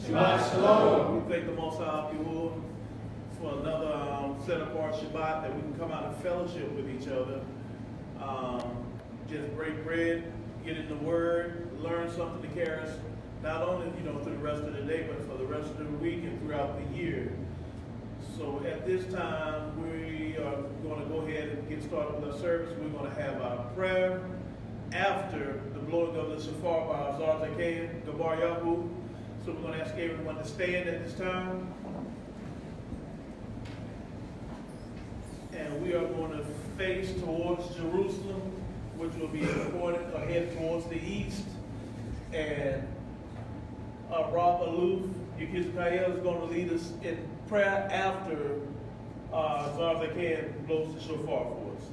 Shabbat Shalom. We thank the Most High Aliyahu for another set apart Shabbat that we can come out and fellowship with each other. Just break bread, get in the Word, learn something to carry us not only through the rest of the day, but for the rest of the week and throughout the year. So at this time, we are going to go ahead and get started with our service. We're going to have our prayer after the blowing of the shofar by our Aliyahu, Aliyahu. So we're going to ask everyone to stand at this time. And we are going to face towards Jerusalem, which will be important, or head towards the east. And Rob Aluf, Yashra'al is going to lead us in prayer after Aliyahu blows the shofar for us.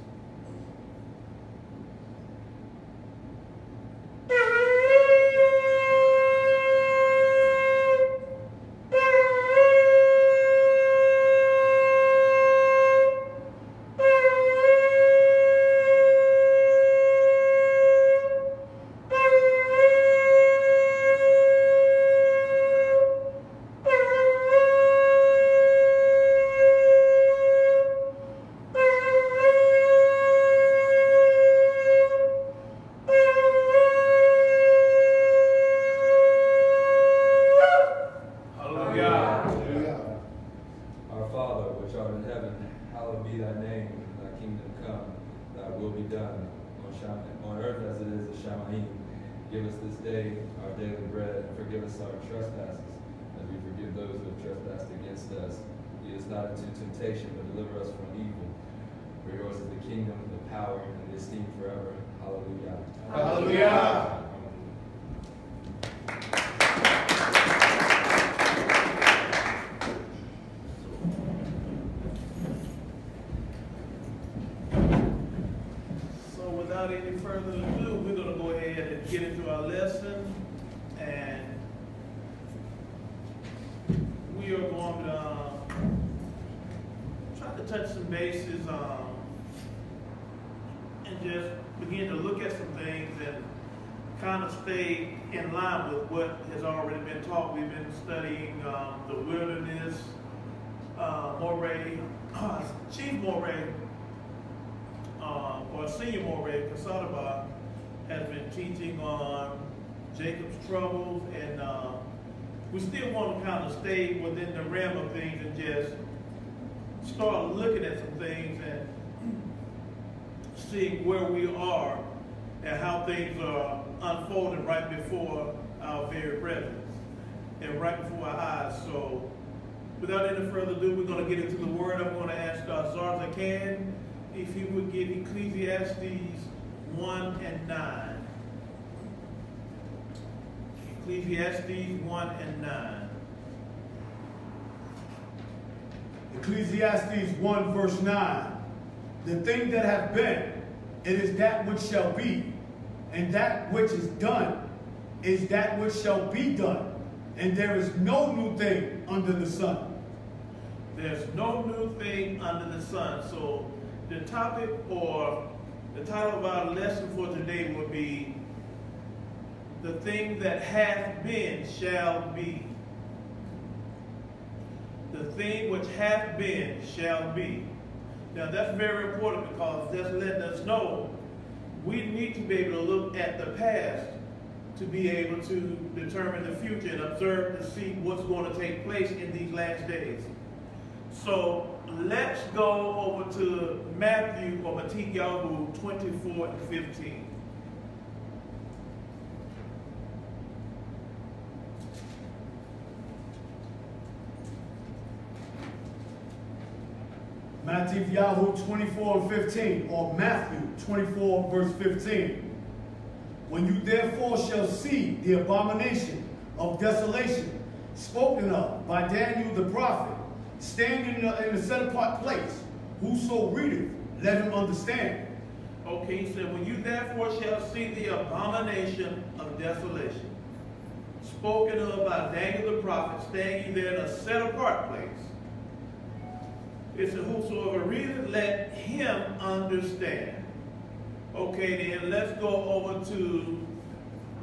Give us this day our daily bread, and forgive us our trespasses, as we forgive those who have trespassed against us. Lead us not into temptation, but deliver us from evil. For yours is the kingdom, the power, and the esteem forever. Hallelujah. Hallelujah. So without any further ado, we're going to go ahead and get into our lesson. And we are going to try to touch some bases and just begin to look at some things and kind of stay in line with what has already been taught. We've been studying the wilderness, Moreh, Chief Moreh, or Senior Moreh, Kasadaba, has been teaching on Jacob's troubles, and we still want to kind of stay within the realm of things and just start looking at some things and seeing where we are and how things are unfolding right before our very presence and right before our eyes. So without any further ado, we're going to get into the Word. I'm going to ask Aliyahu if he would give Ecclesiastes 1 and 9. Ecclesiastes 1 and 9. Ecclesiastes 1 verse 9. The thing that hath been, it is that which shall be, and that which is done is that which shall be done, and there is no new thing under the sun. There's no new thing under the sun. So the topic or the title of our lesson for today will be the thing that hath been shall be. The thing which hath been shall be. Now that's very important because that's letting us know we need to be able to look at the past to be able to determine the future and observe to see what's going to take place in these last days. So let's go over to Matthew or Aliyahu 24 and 15. Aliyahu 24 and 15, or Matthew 24 verse 15. When you therefore shall see the abomination of desolation spoken of by Daniel the prophet, standing in a set apart place, whoso readeth, let him understand. Okay, he said, when you therefore shall see the abomination of desolation spoken of by Daniel the prophet, standing there in a set apart place, it said, whosoever readeth, let him understand. Okay, then let's go over to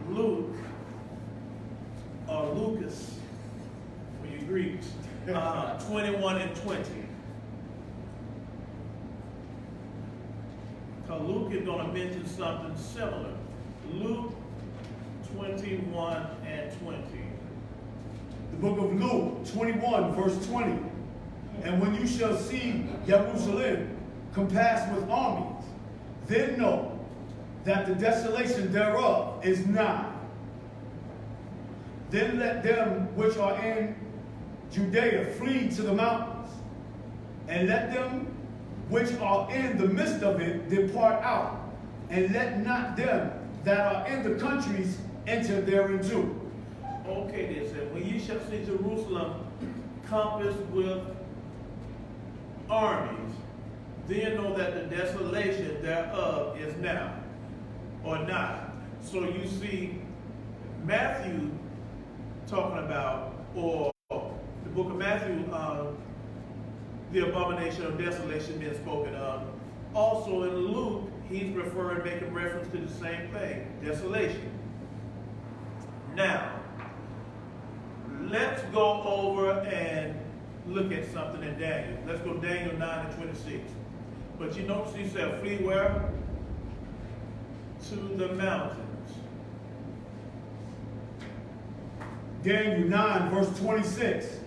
Luke, or Lucas, 21 and 20. Because Luke is going to mention something similar. Luke 21 and 20. The book of Luke 21, verse 20. And when you shall see Jerusalem compassed with armies, then know that the desolation thereof is nigh. Then let them which are in Judea flee to the mountains, and let them which are in the midst of it depart out, and let not them that are in the countries enter thereinto. Okay, they said, when ye shall see Jerusalem compassed with armies, then know that the desolation thereof is now, or not. So you see Matthew talking about, or the book of Matthew, the abomination of desolation being spoken of. Also in Luke, he's referring, making reference to the same thing, desolation. Now, let's go over and look at something in Daniel. Let's go Daniel 9 and 26. But you notice he said, flee where? To the mountains. Daniel 9, verse 26.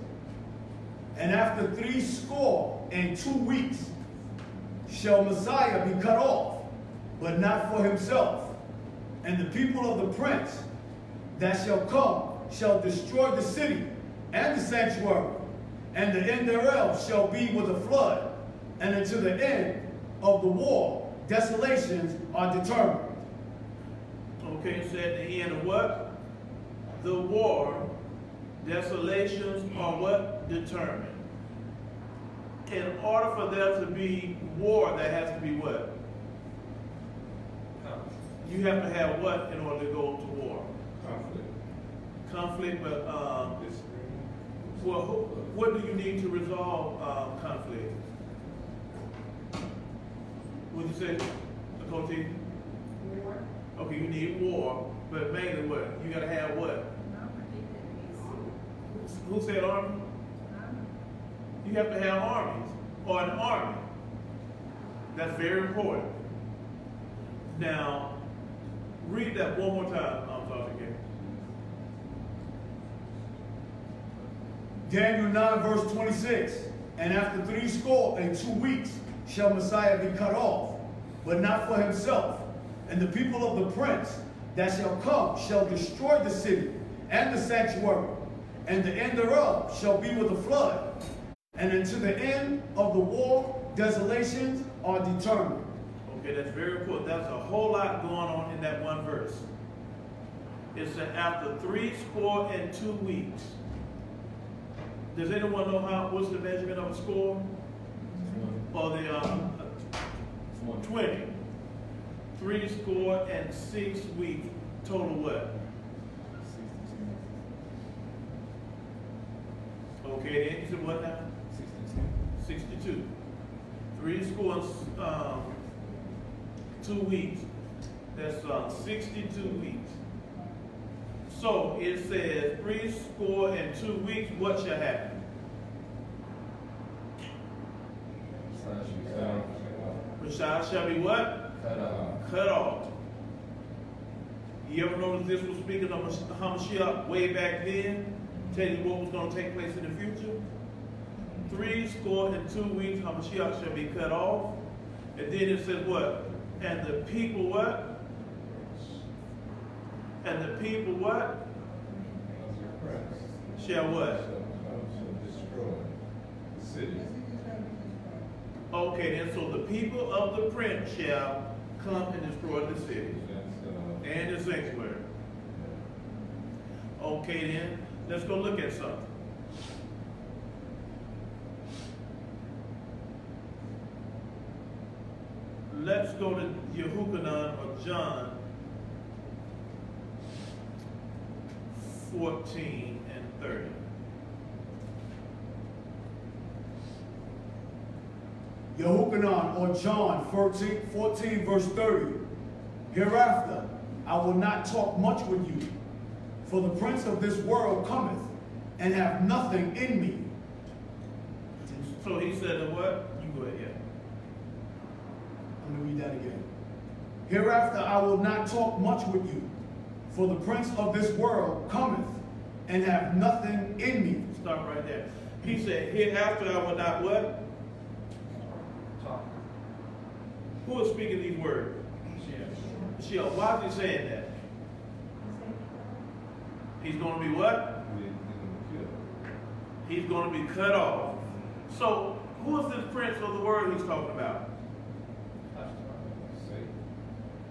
And after 62 weeks shall Messiah be cut off, but not for himself. And the people of the prince that shall come shall destroy the city and the sanctuary, and the end thereof shall be with a flood, and unto the end of the war desolations are determined. Okay, so at the end of what? The war, desolations are what? Determined. In order for there to be war, there has to be what? You have to have what in order to go to war? Conflict, but well, what do you need to resolve conflict? What did you say, Dakota? War. Okay, you need war, but mainly what? You gotta have what? Who said army? You have to have armies, or an army. That's very important. Now, read that one more time, again. Daniel 9, verse 26. And after 62 weeks shall Messiah be cut off, but not for himself. And the people of the prince that shall come shall destroy the city and the sanctuary, and the end thereof shall be with a flood. And unto the end of the war, desolations are determined. Okay, that's very important. That's a whole lot going on in that one verse. It said after 62 weeks. Does anyone know what's the measurement of a score? Or the 20. 66 weeks. Total what? Okay, then you said what now? 62. 2 weeks. That's 62 weeks. So it says 62 weeks, what shall happen? Messiah shall be what? Cut off. Cut off. You ever notice this was speaking of Hamashiach way back then? Tell you what was going to take place in the future? 62 weeks, Hamashiach shall be cut off. And then it says what? And the people what? And the people what? Shall what? Shall destroy the city. Okay, then so the people of the prince shall come and destroy the city and the sanctuary. Okay, then let's go look at something. Let's go to Yehukanan or John 14 and 30. Yehukanan or John 14 verse 30. Hereafter I will not talk much with you, for the prince of this world cometh, and have nothing in me. So he said, what? You go ahead, yeah. Let me read that again. Hereafter I will not talk much with you, for the prince of this world cometh, and have nothing in me. Stop right there. He said, hereafter I will not what? Talk. Who is speaking these words? Sheol. Why is he saying that? He's going to be what? He's going to be cut off. So, who is this prince of the world he's talking about?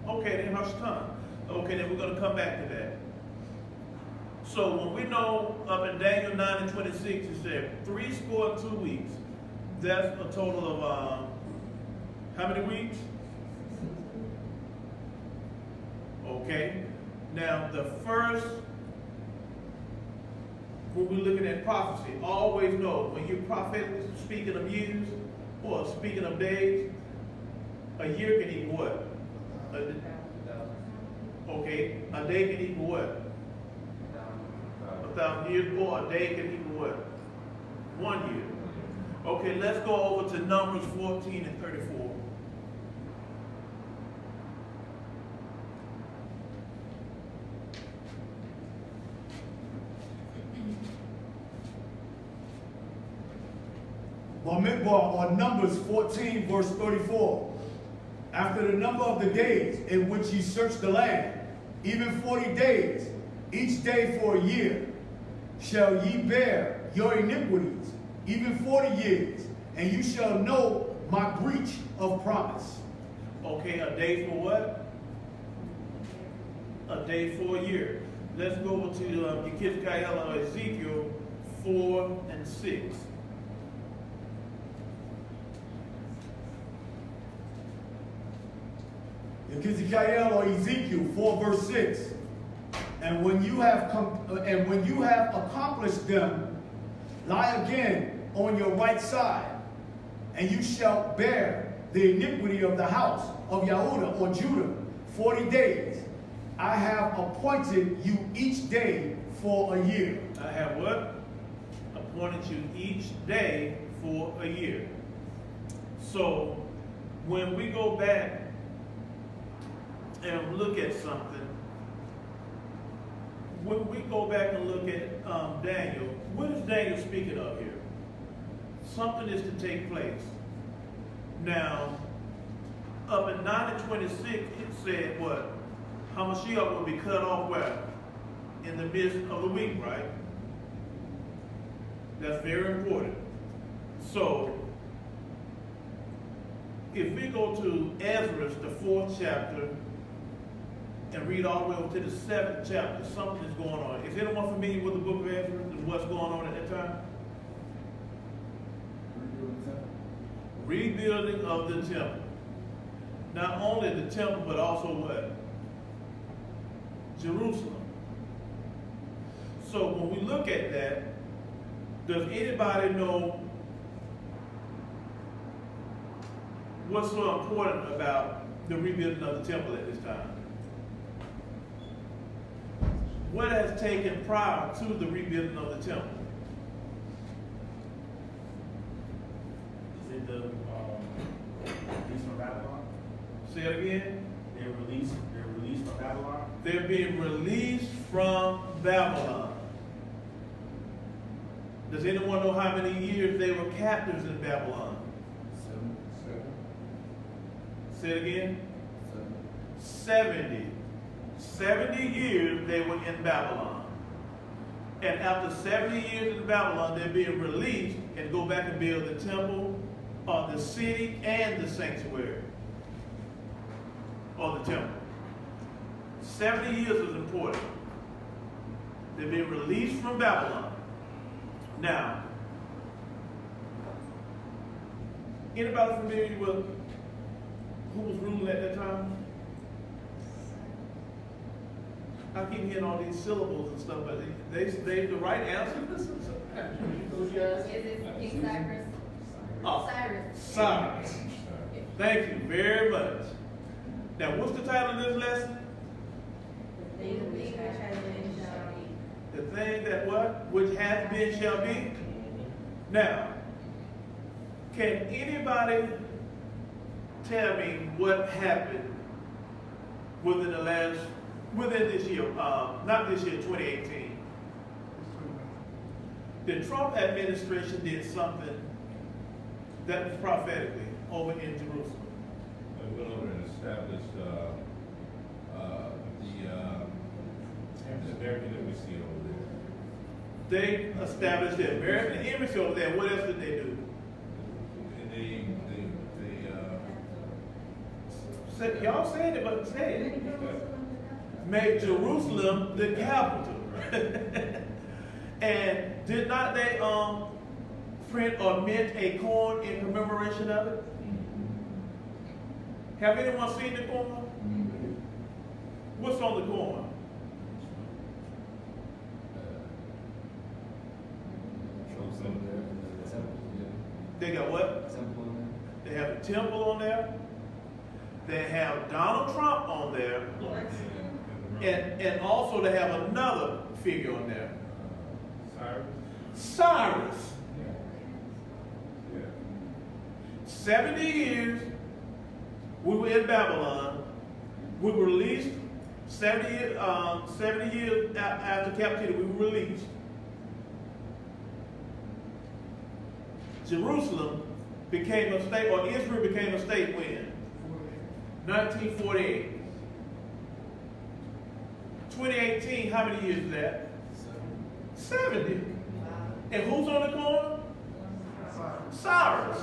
Okay, then hush tongue. Okay, then we're going to come back to that. So when we know up in Daniel 9 and 26, it said 62 weeks. That's a total of how many weeks? Okay. Now the first, when we're looking at prophecy, always know when you're prophetically speaking of years or speaking of days, a year can equal what? Okay, a day can equal what? 1,000 years, or a day can equal what? 1 year. Okay, let's go over to Numbers 14 and 34. Or Numbers 14, verse 34. After the number of the days in which ye search the land, even 40 days, each day for a year, shall ye bear your iniquities, even 40 years, and you shall know my breach of promise. Okay, a day for what? A day for a year. Let's go over to Yashra'al or Ezekiel 4 and 6. Yashra'al or Ezekiel 4 verse 6. And when you have accomplished them, lie again on your right side, and you shall bear the iniquity of the house of Yehudah or Judah 40 days. I have appointed you each day for a year. I have what? Appointed you each day for a year. So when we go back and look at something, when we go back and look at Daniel, what is Daniel speaking of here? Something is to take place. Now, up in 9 and 26, it said what? Hamashiach will be cut off where? In the midst of the week, right? That's very important. So, if we go to Ezra, the 4th chapter, and read all the way over to the 7th chapter, something is going on. Is anyone familiar with the book of Ezra and what's going on at that time? Rebuilding of the temple. Not only the temple, but also what? Jerusalem. So when we look at that, does anybody know what's so important about the rebuilding of the temple at this time? What has taken prior to the rebuilding of the temple? Is it the release from Babylon? Say it again. They're released from Babylon? They're being released from Babylon. Does anyone know how many years they were captives in Babylon? 7. Say it again. 7. 70. 70 years they were in Babylon. And after 70 years in Babylon, they're being released and go back and build the temple, or the city, and the sanctuary, or the temple. 70 years is important. They're being released from Babylon. Now, anybody familiar with who was ruling at that time? I keep hearing all these syllables and stuff, but they the right answer. Is it King Cyrus? Oh, Cyrus. Cyrus. Thank you very much. Now, what's the title of this lesson? The thing that what? Which hath been shall be. Now, Can anybody tell me what happened within this year, not this year, 2018? The Trump administration did something that was prophetically over in Jerusalem. They went over and established the American that we see over there. They established the American embassy over there. What else did they do? And Y'all said it, but say it. Made Jerusalem the capital. And did not they print or mint a coin in commemoration of it? Have anyone seen the coin? What's on the coin? They got what? They have a temple on there. They have Donald Trump on there. And also they have another figure on there. Cyrus. 70 years we were in Babylon. We were released 70 years after captivity. We were released. Jerusalem became a state, or Israel became a state when? 1948. 2018, how many years is that? 70. And who's on the coin? Cyrus.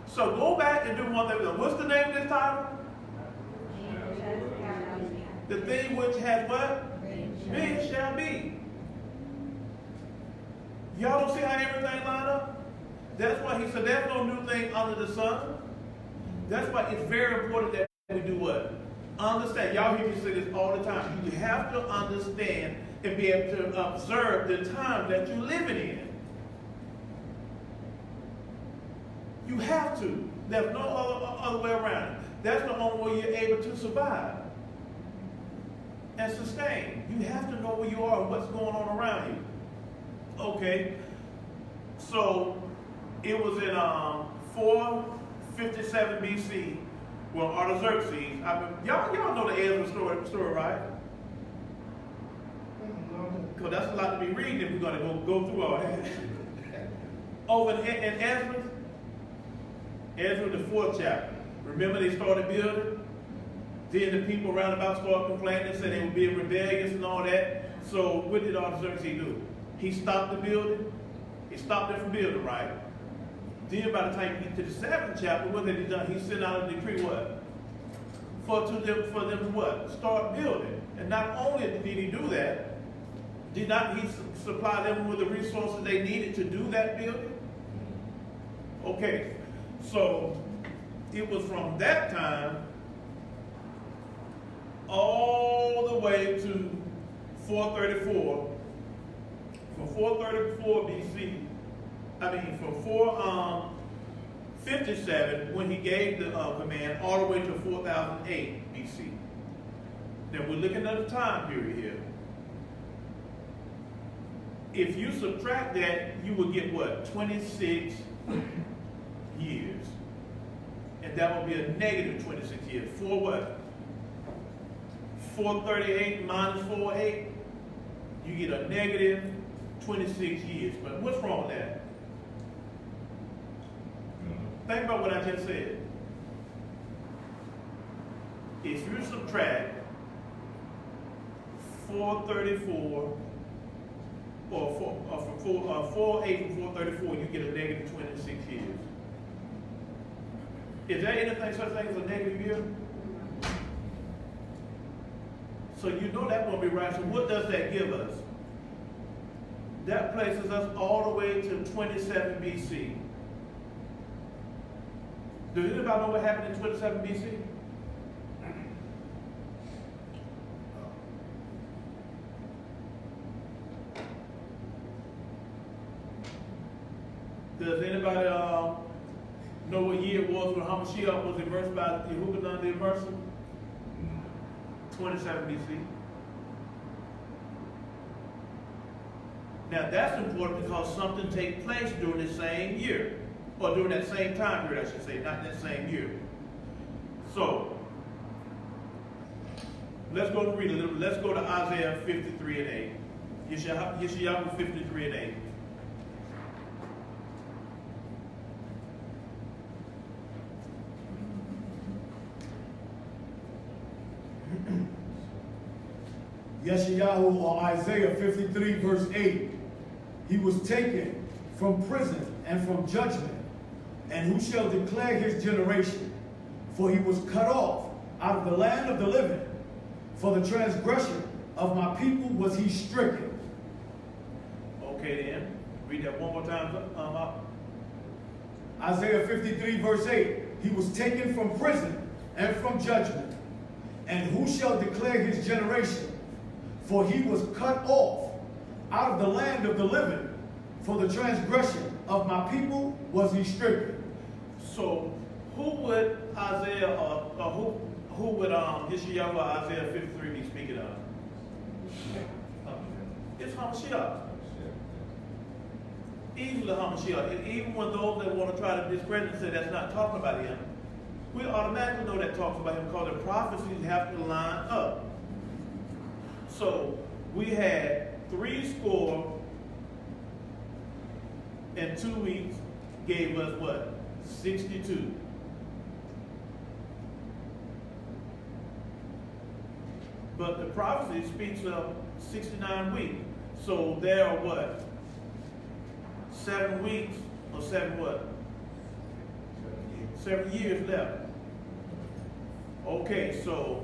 So go back and do one thing. What's the name of this title? The thing which has what? Been shall be. Y'all don't see how everything line up? That's why he said there's no new thing under the sun. That's why it's very important that we do what? Understand. Y'all hear me say this all the time. You have to understand and be able to observe the time that you're living in. You have to. There's no other way around it. That's the only way you're able to survive and sustain. You have to know where you are and what's going on around you. Okay, so it was in 457 BC when Artaxerxes, y'all know the Ezra story, right? Because that's a lot to be reading if we're going to go through all that. Over in Ezra, the 4th chapter. Remember they started building? Then the people around about started complaining, said they were being rebellious and all that. So what did Artaxerxes do? He stopped the building. He stopped it from building, right? Then by the time you get to the 7th chapter, what did he do? He sent out a decree, what? For them to what? Start building. And not only did he do that, did not he supply them with the resources they needed to do that building? Okay, so it was from that time all the way to 434. From 434 BC, from 457, when he gave the command, all the way to 4008 BC. Then we're looking at a time period here. If you subtract that, you will get what? 26 years. And that will be a negative 26 years. For what? 438 minus 48, you get a negative 26 years. But what's wrong with that? Think about what I just said. If you subtract 434 or from 48 from 434, you get a negative 26 years. Is there anything such thing as a negative year? So you know that won't be right. So what does that give us? That places us all the way to 27 BC. Does anybody know what happened in 27 BC? Does anybody know what year it was when Hamashiach was immersed by Yehukanan the Immerser? 27 BC. Now that's important because something takes place during the same year. or during that same time period, I should say, not that same year. So, let's go to read a little. Let's go to Isaiah 53 and 8. Yashra'al 53 and 8. Yashra'al or Isaiah 53 verse 8. He was taken from prison and from judgment. And who shall declare his generation? For he was cut off out of the land of the living. For the transgression of my people was he stricken. Okay then, read that one more time. Isaiah 53 verse 8. He was taken from prison and from judgment. And who shall declare his generation? For he was cut off out of the land of the living. For the transgression of my people was he stricken. So, who would Isaiah who would Yashra'al or Isaiah 53 be speaking of? It's Hamashiach. Easily Hamashiach. And even when those that want to try to discredit and say that's not talking about him, we automatically know that talks about him because the prophecies have to line up. So we had 62 and 2 weeks gave us what? 62. But the prophecy speaks of 69 weeks. So there are what? 7 weeks or 7 what? 7 years left. Okay, so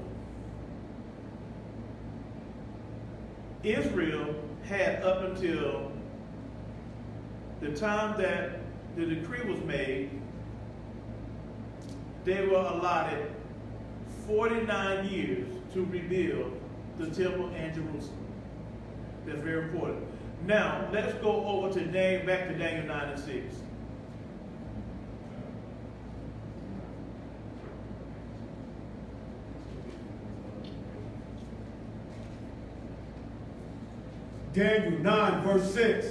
Israel had up until the time that the decree was made, they were allotted 49 years to rebuild the temple and Jerusalem. That's very important. Now, let's go over to back to Daniel 9 and 6. Daniel 9 verse 6.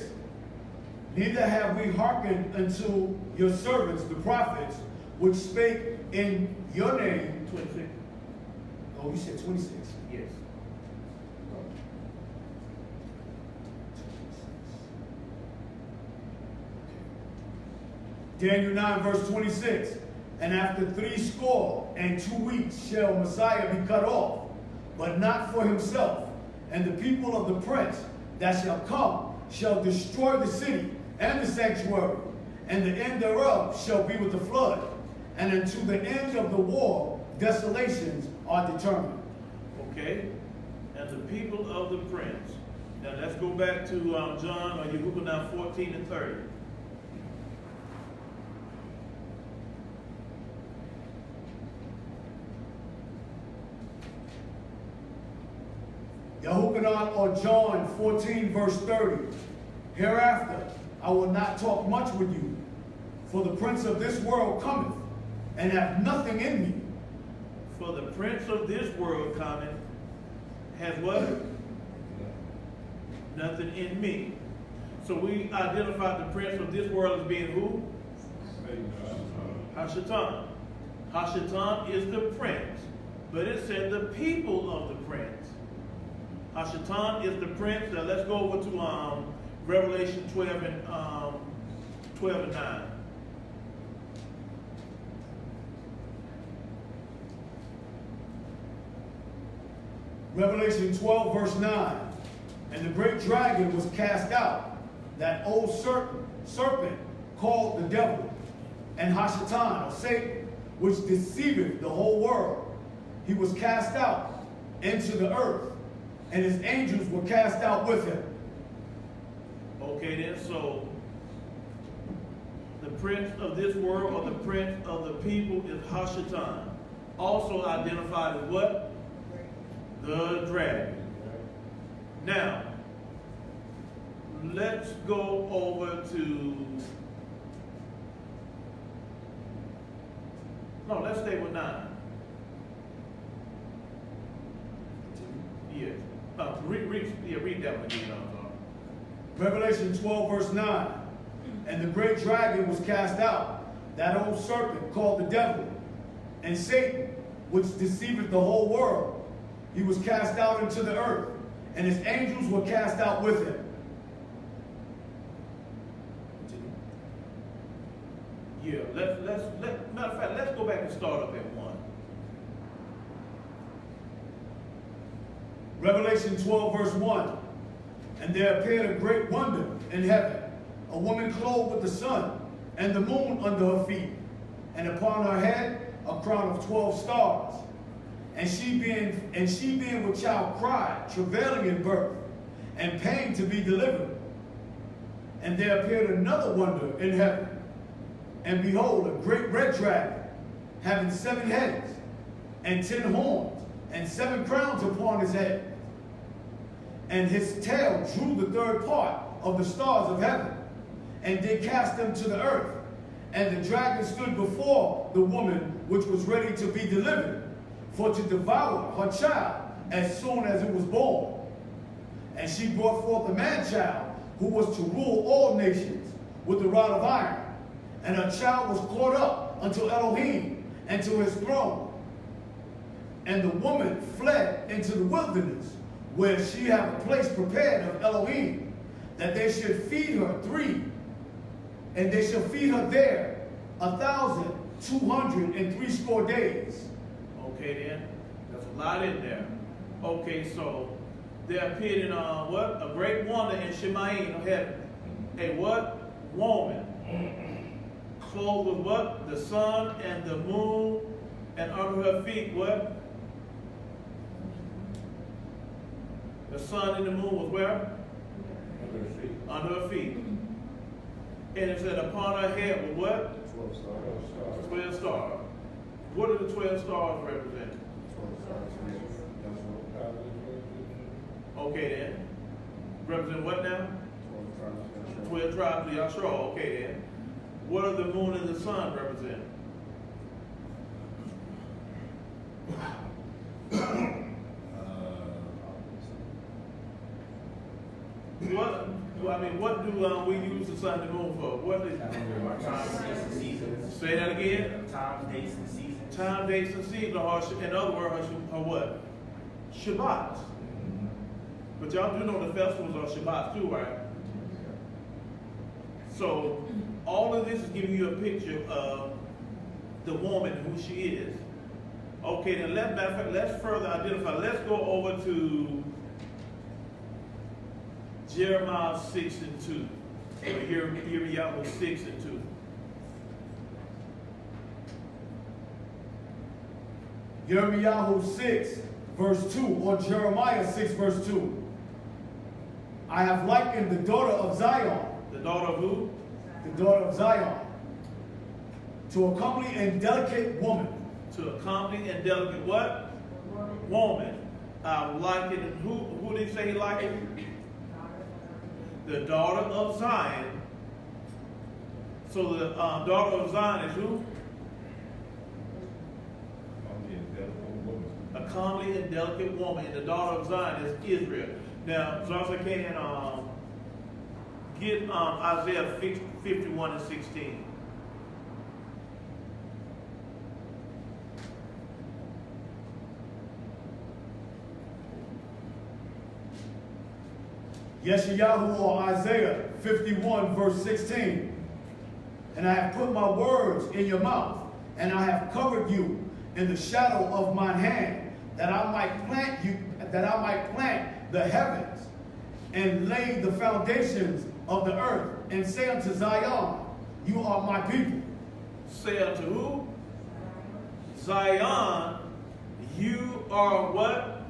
Neither have we hearkened unto your servants, the prophets, which spake in your name. 26. Oh, you said 26. Yes. Daniel 9 verse 26. And after 62 weeks shall Messiah be cut off, but not for himself. And the people of the prince that shall come shall destroy the city and the sanctuary, and the end thereof shall be with the flood. And unto the end of the war, desolations are determined. Okay? And the people of the prince. Now let's go back to John or Yehuda now 14 and 30. Yehuda or John 14 verse 30. Hereafter I will not talk much with you, for the prince of this world cometh, and hath nothing in me. For the prince of this world cometh, has what? Nothing in me. So we identified the prince of this world as being who? Hashatan. Hashatan is the prince, but it said the people of the prince. Hashatan is the prince. Now let's go over to Revelation 12 and 9. Revelation 12 verse 9. And the great dragon was cast out, that old serpent called the devil, and Hashatan, or Satan, which deceiveth the whole world. He was cast out into the earth, and his angels were cast out with him. Okay then, so the prince of this world or the prince of the people is Hashatan. Also identified as what? The dragon. Now, let's go over to, no, let's stay with 9. Yeah. Read that one again. Revelation 12 verse 9. And the great dragon was cast out, that old serpent called the devil, and Satan, which deceiveth the whole world. He was cast out into the earth, and his angels were cast out with him. Yeah, matter of fact, let's go back and start up at 1. Revelation 12, verse 1. And there appeared a great wonder in heaven, a woman clothed with the sun and the moon under her feet, and upon her head a crown of 12 stars. And she being with child cried, travailing in birth, and pain to be delivered. And there appeared another wonder in heaven, and behold, a great red dragon, having 7 heads, and 10 horns, and 7 crowns upon his head. And his tail drew the third part of the stars of heaven, and did cast them to the earth. And the dragon stood before the woman which was ready to be delivered, for to devour her child as soon as it was born. And she brought forth a man-child, who was to rule all nations with a rod of iron. And her child was caught up unto Elohim and to his throne. And the woman fled into the wilderness, where she had a place prepared of Elohim, that they should feed her and they shall feed her there 1,260 days. Okay, then. There's a lot in there. Okay, so there appeared in what? A great wonder in Shemayim of heaven. A what? Woman. Clothed with what? The sun and the moon, and under her feet what? The sun and the moon was where? Under her feet. Under her feet. And it said upon her head was what? 12 stars. 12 stars. What do the 12 stars represent? 12 stars. Okay then. Represent what now? 12 tribes of Yashra'al. Okay then. What do the moon and the sun represent? What do we use the sun and the moon for? What is Times, dates, and seasons. Say that again. Times, dates, and seasons. Time, dates, and seasons. Or in other words, her what? Shabbat. But y'all do know the festivals are Shabbat too, right? So all of this is giving you a picture of the woman, who she is. Okay, then let's further identify. Let's go over to Jeremiah 6 and 2. Or Aliyahu 6 and 2. Yirmiyahu 6, verse 2, or Jeremiah 6, verse 2. I have likened the daughter of Zion. The daughter of who? The daughter of Zion. To a comely and delicate woman. To a comely and delicate what? Woman. Likened, who did he say he likened? The daughter of Zion. So the daughter of Zion is who? A comely and delicate woman. And the daughter of Zion is Israel. Now, so I can get Isaiah 51 and 16. Yashra'al, or Isaiah 51, verse 16. And I have put my words in your mouth, and I have covered you in the shadow of my hand, that I might plant the heavens, and lay the foundations of the earth, and say unto Zion, you are my people. Say unto who? Zion, you are what?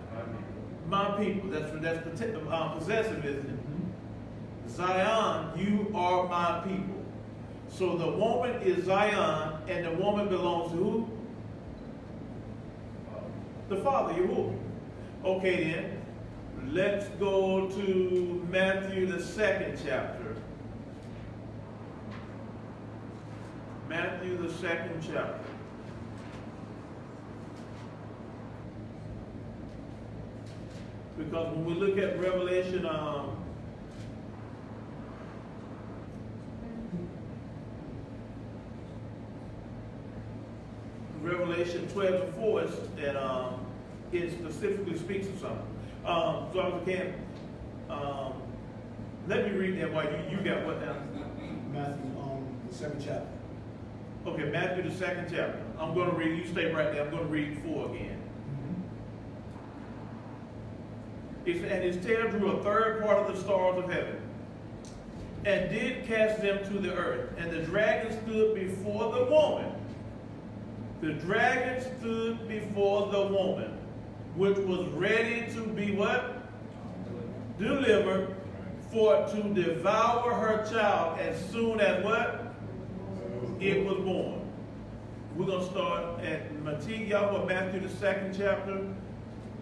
My people. That's possessive, isn't it? Zion, you are my people. So the woman is Zion, and the woman belongs to who? The Father, Yahuwah. Okay then, let's go to Matthew the 2nd chapter. Matthew the 2nd chapter. Because when we look at Revelation Revelation 12 and 4, and it specifically speaks of something. So I can, let me read that while you got what now? Matthew, the 2nd chapter. Okay, Matthew the 2nd chapter. I'm going to read, you stay right there, I'm going to read 4 again. It said, and his tail drew a third part of the stars of heaven, and did cast them to the earth. And the dragon stood before the woman. The dragon stood before the woman, which was ready to be what? Delivered, for to devour her child as soon as what? It was born. We're going to start at Matthew the 2nd chapter.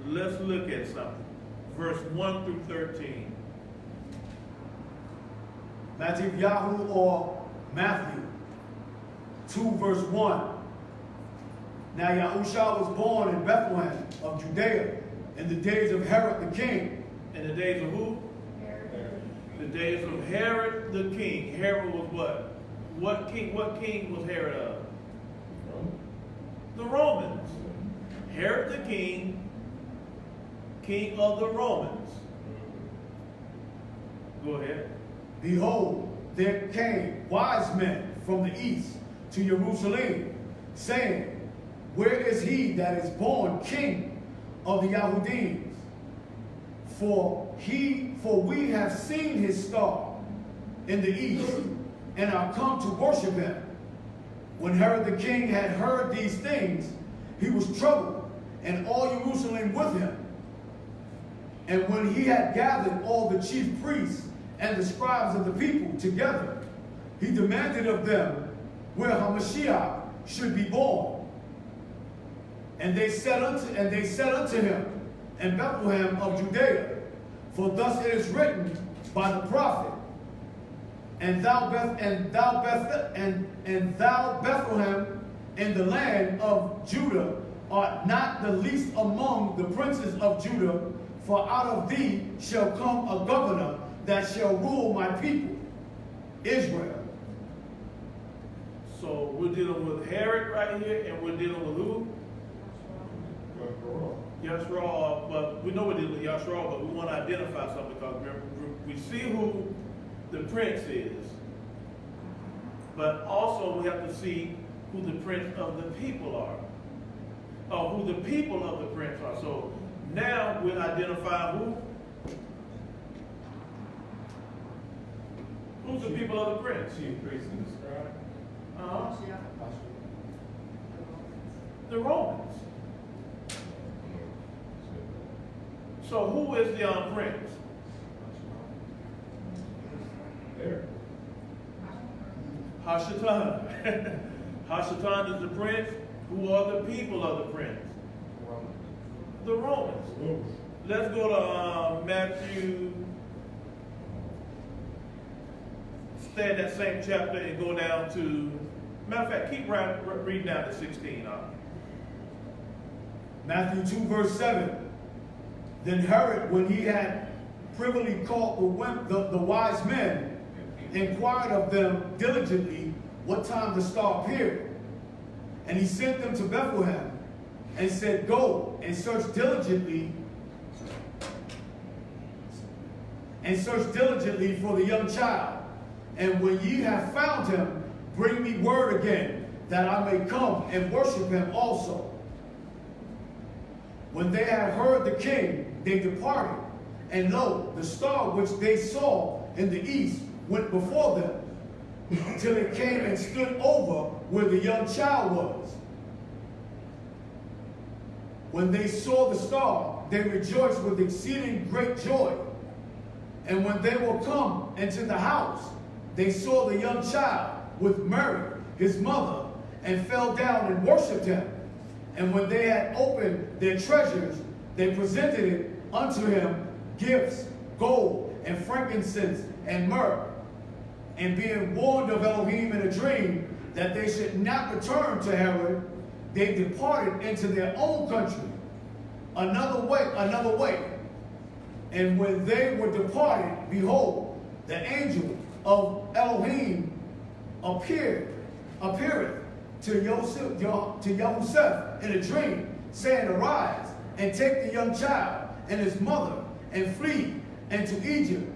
Let's look at something. Verse 1 through 13. Aliyahu or Matthew 2 verse 1. Now Yashra'al was born in Bethlehem of Judea in the days of Herod the king. In the days of who? The days of Herod the king. Herod was what? What king was Herod of? The Romans. Herod the king, king of the Romans. Go ahead. Behold, there came wise men from the east to Jerusalem, saying, where is he that is born king of the Yahudim? For we have seen his star in the east, and are come to worship him. When Herod the king had heard these things, he was troubled, and all Jerusalem with him. And when he had gathered all the chief priests and the scribes of the people together, he demanded of them where Hamashiach should be born. And they said unto him, in Bethlehem of Judea, for thus it is written by the prophet, and thou Bethlehem in the land of Judah art not the least among the princes of Judah, for out of thee shall come a governor that shall rule my people, Israel. So we're dealing with Herod right here, and we're dealing with who? Yashra'al. But we know we're dealing with Yashra'al, but we want to identify something because remember, we see who the prince is, but also we have to see who the prince of the people are, or who the people of the prince are. So now we'll identify who? Who's the people of the prince? Chief priest and the scribe. The Romans. So who is the prince? There. Hashatan. Hashatan is the prince. Who are the people of the prince? The Romans. Let's go to Matthew. Stay in that same chapter and go down to, matter of fact, keep reading down to 16. Matthew 2 verse 7. Then Herod, when he had privily called the wise men, inquired of them diligently what time the star appeared. And he sent them to Bethlehem and said, go and search diligently for the young child. And when ye have found him, bring me word again, that I may come and worship him also. When they had heard the king, they departed. And lo, the star which they saw in the east went before them, till it came and stood over where the young child was. When they saw the star, they rejoiced with exceeding great joy. And when they were come into the house, they saw the young child with Mary, his mother, and fell down and worshipped him. And when they had opened their treasures, they presented it unto him gifts, gold, and frankincense, and myrrh. And being warned of Elohim in a dream that they should not return to Herod, they departed into their own country another way. And when they were departed, behold, the angel of Elohim appeareth to Yahusef in a dream, saying, Arise, and take the young child and his mother, and flee into Egypt,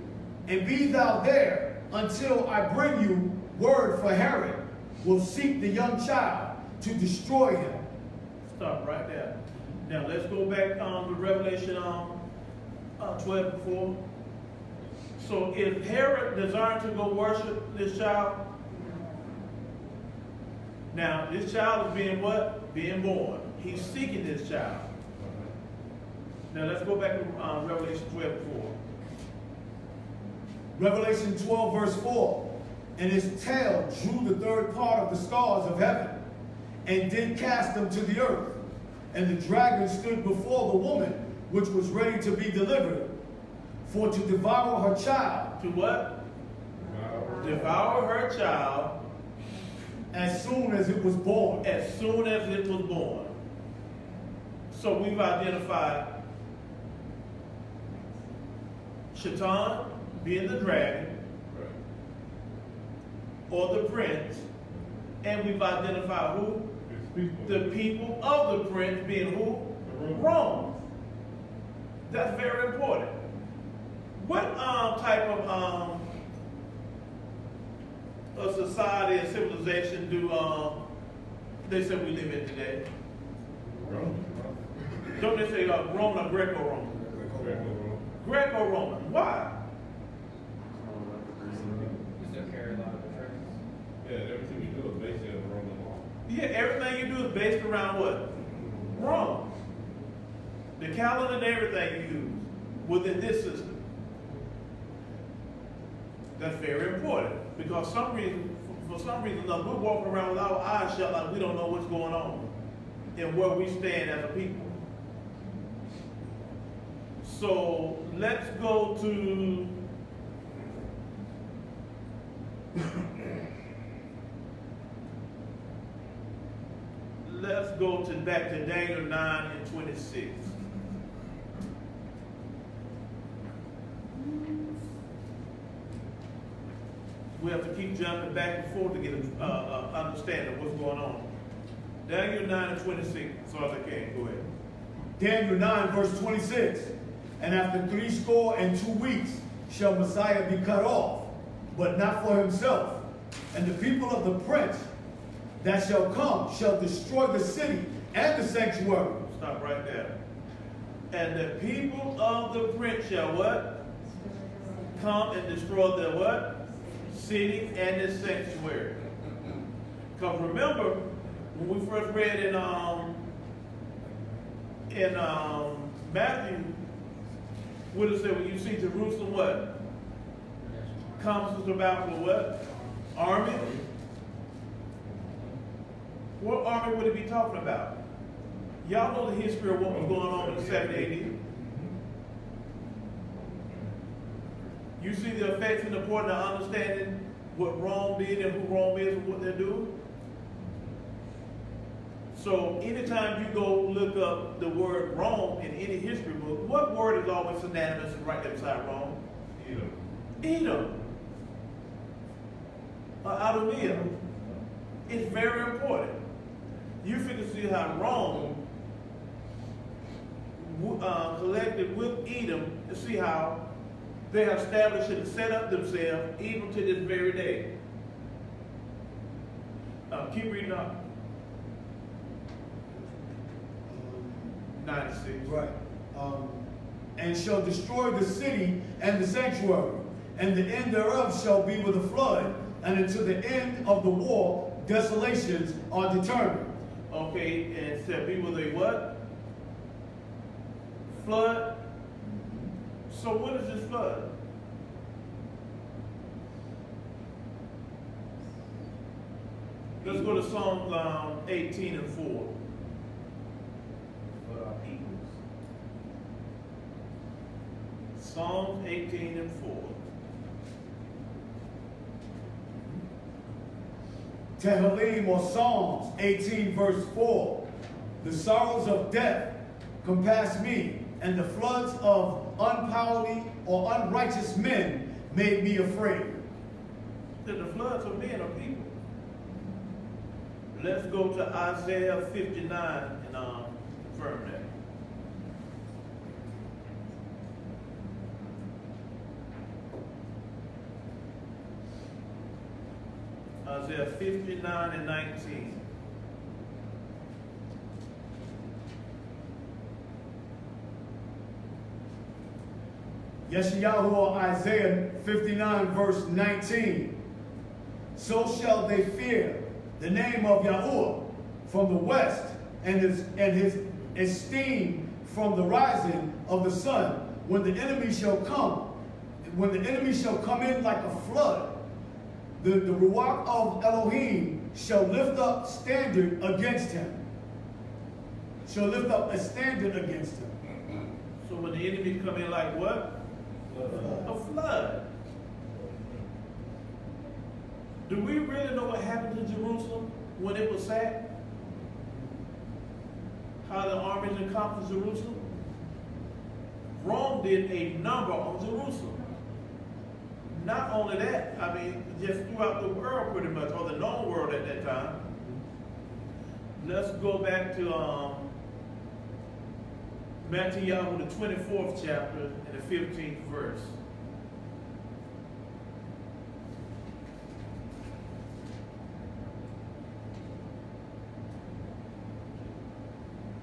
and be thou there until I bring you word, for Herod will seek the young child to destroy him. Stop right there. Now let's go back to Revelation 12:4. So if Herod desired to go worship this child, now this child is being what? Being born. He's seeking this child. Now let's go back to Revelation 12:4. Revelation 12 verse 4. And his tail drew the third part of the stars of heaven, and did cast them to the earth. And the dragon stood before the woman, which was ready to be delivered, for to devour her child. To what? Devour her child As soon as it was born. as soon as it was born. So we've identified Shaitan being the dragon, or the prince, and we've identified who? The people of the prince being who? Rome. That's very important. What type of a society and civilization do they say we live in today? Don't they say Roman or Greco-Roman? Greco-Roman. Why? Still carry a lot of the traits. Yeah, everything we do is based on Roman law. Yeah, everything you do is based around what? Rome. The calendar and everything you use within this system. That's very important, because for some reason, we're walking around with our eyes shut like we don't know what's going on and where we stand as a people. So let's go to back to Daniel 9 and 26. We have to keep jumping back and forth to get an understanding of what's going on. Daniel 9 and 26, as far as I can. Go ahead. Daniel 9 verse 26. And after 62 weeks shall Messiah be cut off, but not for himself. And the people of the prince that shall come shall destroy the city and the sanctuary. Stop right there. And the people of the prince shall what? Come and destroy the what? City and the sanctuary. Because remember, when we first read in Matthew, what it said, when you see Jerusalem what? Comes about with what? Army? What army would it be talking about? Y'all know the history of what was going on in 70 AD. You see the effects and the point of understanding what Rome did and who Rome is and what they're doing? So anytime you go look up the word Rome in any history book, what word is always synonymous and right there beside Rome? Edom. Adumia. It's very important. You figure see how Rome collected with Edom to see how they have established and set up themselves even to this very day. Keep reading up. 96. Right. And shall destroy the city and the sanctuary, and the end thereof shall be with a flood, and until the end of the war, desolations are determined. Okay, and shall be with a what? Flood. So what is this flood? Let's go to Psalms 18 and 4. Psalms 18 and 4. Tehillim, or Psalms 18 verse 4. The sorrows of death compassed me, and the floods of unpowerly or unrighteous men made me afraid. That the floods of men are people. Let's go to Isaiah 59 and confirm that. Isaiah 59 and 19. Yashra'al or Isaiah 59 verse 19. So shall they fear the name of Yahuwah from the west, and his esteem from the rising of the sun. When the enemy shall come in like a flood, the Ruach of Elohim shall lift up standard against him. Shall lift up a standard against him. So when the enemy come in like what? A flood. Do we really know what happened to Jerusalem when it was sacked? How the armies encompassed Jerusalem? Rome did a number on Jerusalem. Not only that, I mean, just throughout the world pretty much, or the known world at that time. Let's go back to Aliyahu, the 24th chapter and the 15th verse.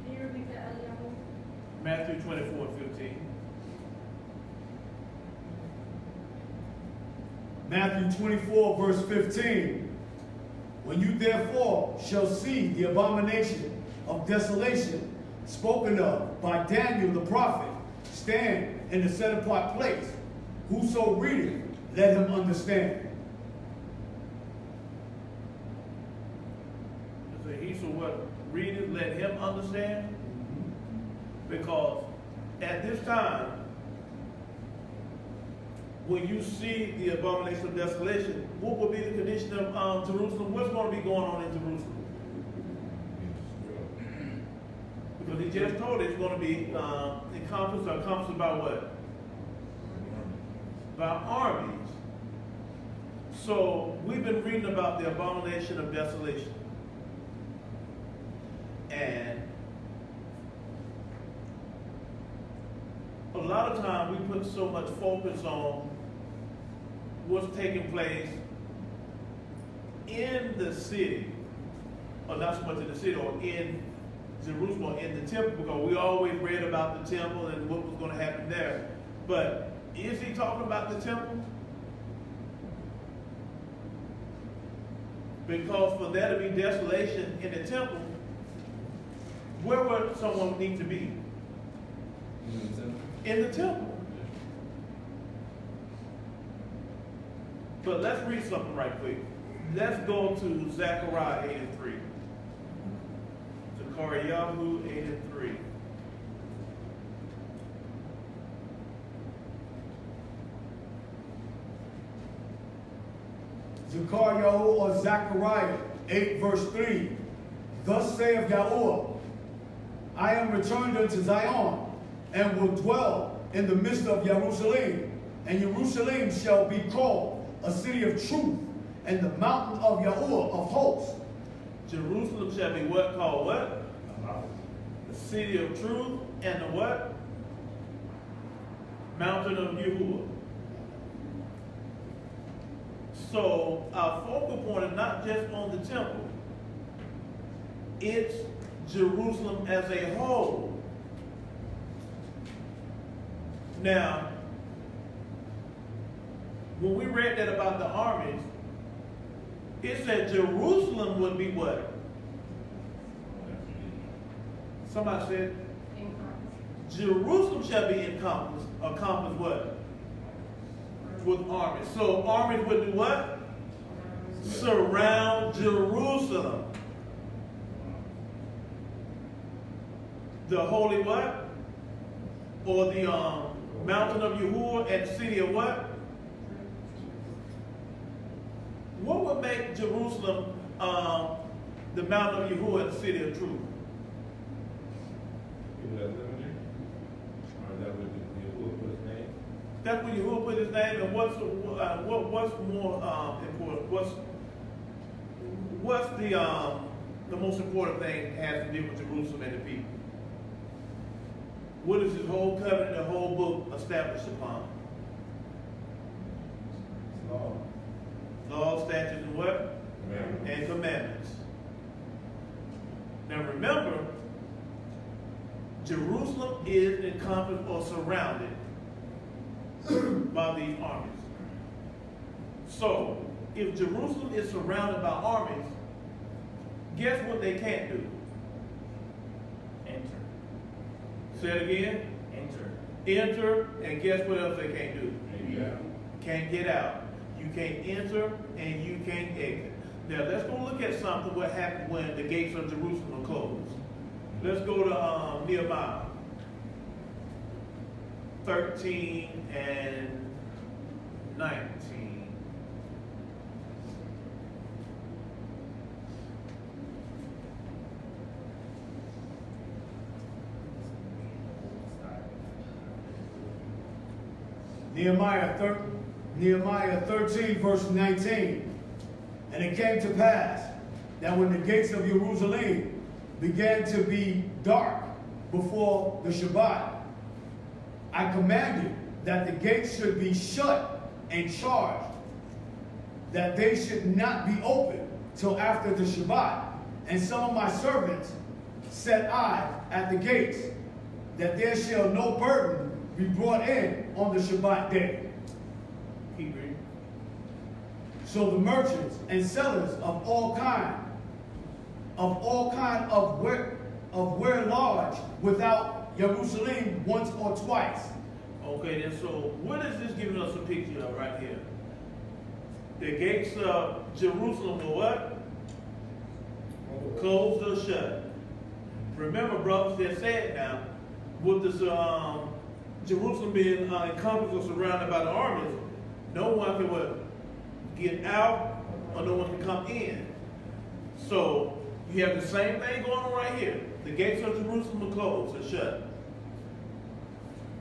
Can you repeat that, Aliyahu? Matthew 24 and 15. Matthew 24 verse 15. When you therefore shall see the abomination of desolation spoken of by Daniel the prophet stand in the set apart place, whoso readeth, let him understand. So he so what? Read it, let him understand. Because at this time, when you see the abomination of desolation, what will be the condition of Jerusalem? What's going to be going on in Jerusalem? Because he just told it's going to be encompassed by what? By armies. So we've been reading about the abomination of desolation. And a lot of times we put so much focus on what's taking place in the city, or not so much in the city, or in Jerusalem, or in the temple, because we always read about the temple and what was going to happen there. But is he talking about the temple? Because for there to be desolation in the temple, where would someone need to be? In the temple. But let's read something right quick. Let's go to Zechariah 8 and 3. Aliyahu 8 and 3. Aliyahu or Zechariah 8 verse 3. Thus saith Yahuwah, I am returned unto Zion, and will dwell in the midst of Jerusalem, and Jerusalem shall be called a city of truth, and the mountain of Yahuwah of hosts. Jerusalem shall be what? Called what? The city of truth, and the what? Mountain of Yahuwah. So our focal point is not just on the temple. It's Jerusalem as a whole. Now, when we read that about the armies, it said Jerusalem would be what? Somebody said, Jerusalem shall be encompassed what? With armies. So armies would do what? Surround Jerusalem. The holy what? Or the mountain of Yahuwah and city of what? What would make Jerusalem the mountain of Yahuwah and the city of truth? People that live in there? Or is that what Yahuwah put his name? That's where Yahuwah put his name, and what's more important? What's the the most important thing has to do with Jerusalem and the people. What is this whole covenant, the whole book established upon? Law. Law, statutes, and what? Commandments. And commandments. Now remember, Jerusalem is encompassed or surrounded by these armies. So, if Jerusalem is surrounded by armies, guess what they can't do? Enter. Say it again. Enter. Enter, and guess what else they can't do? Yeah. Can't get out. You can't enter, and you can't exit. Now, let's go look at something what happened when the gates of Jerusalem closed. Let's go to Nehemiah 13 and 19. Nehemiah 13, verse 19. And it came to pass that when the gates of Jerusalem began to be dark before the Shabbat, I commanded that the gates should be shut and charged, that they should not be opened till after the Shabbat. And some of my servants set I at the gates, that there shall no burden be brought in on the Shabbat day. Keep reading. So the merchants and sellers of all kind of ware large without Jerusalem once or twice. Okay, then, so what is this giving us a picture of right here? The gates of Jerusalem were what? Closed or shut. Remember, brothers, they said now, with this Jerusalem being encompassed or surrounded by the armies, no one can what? Get out, or no one can come in. So you have the same thing going on right here. The gates of Jerusalem are closed or shut.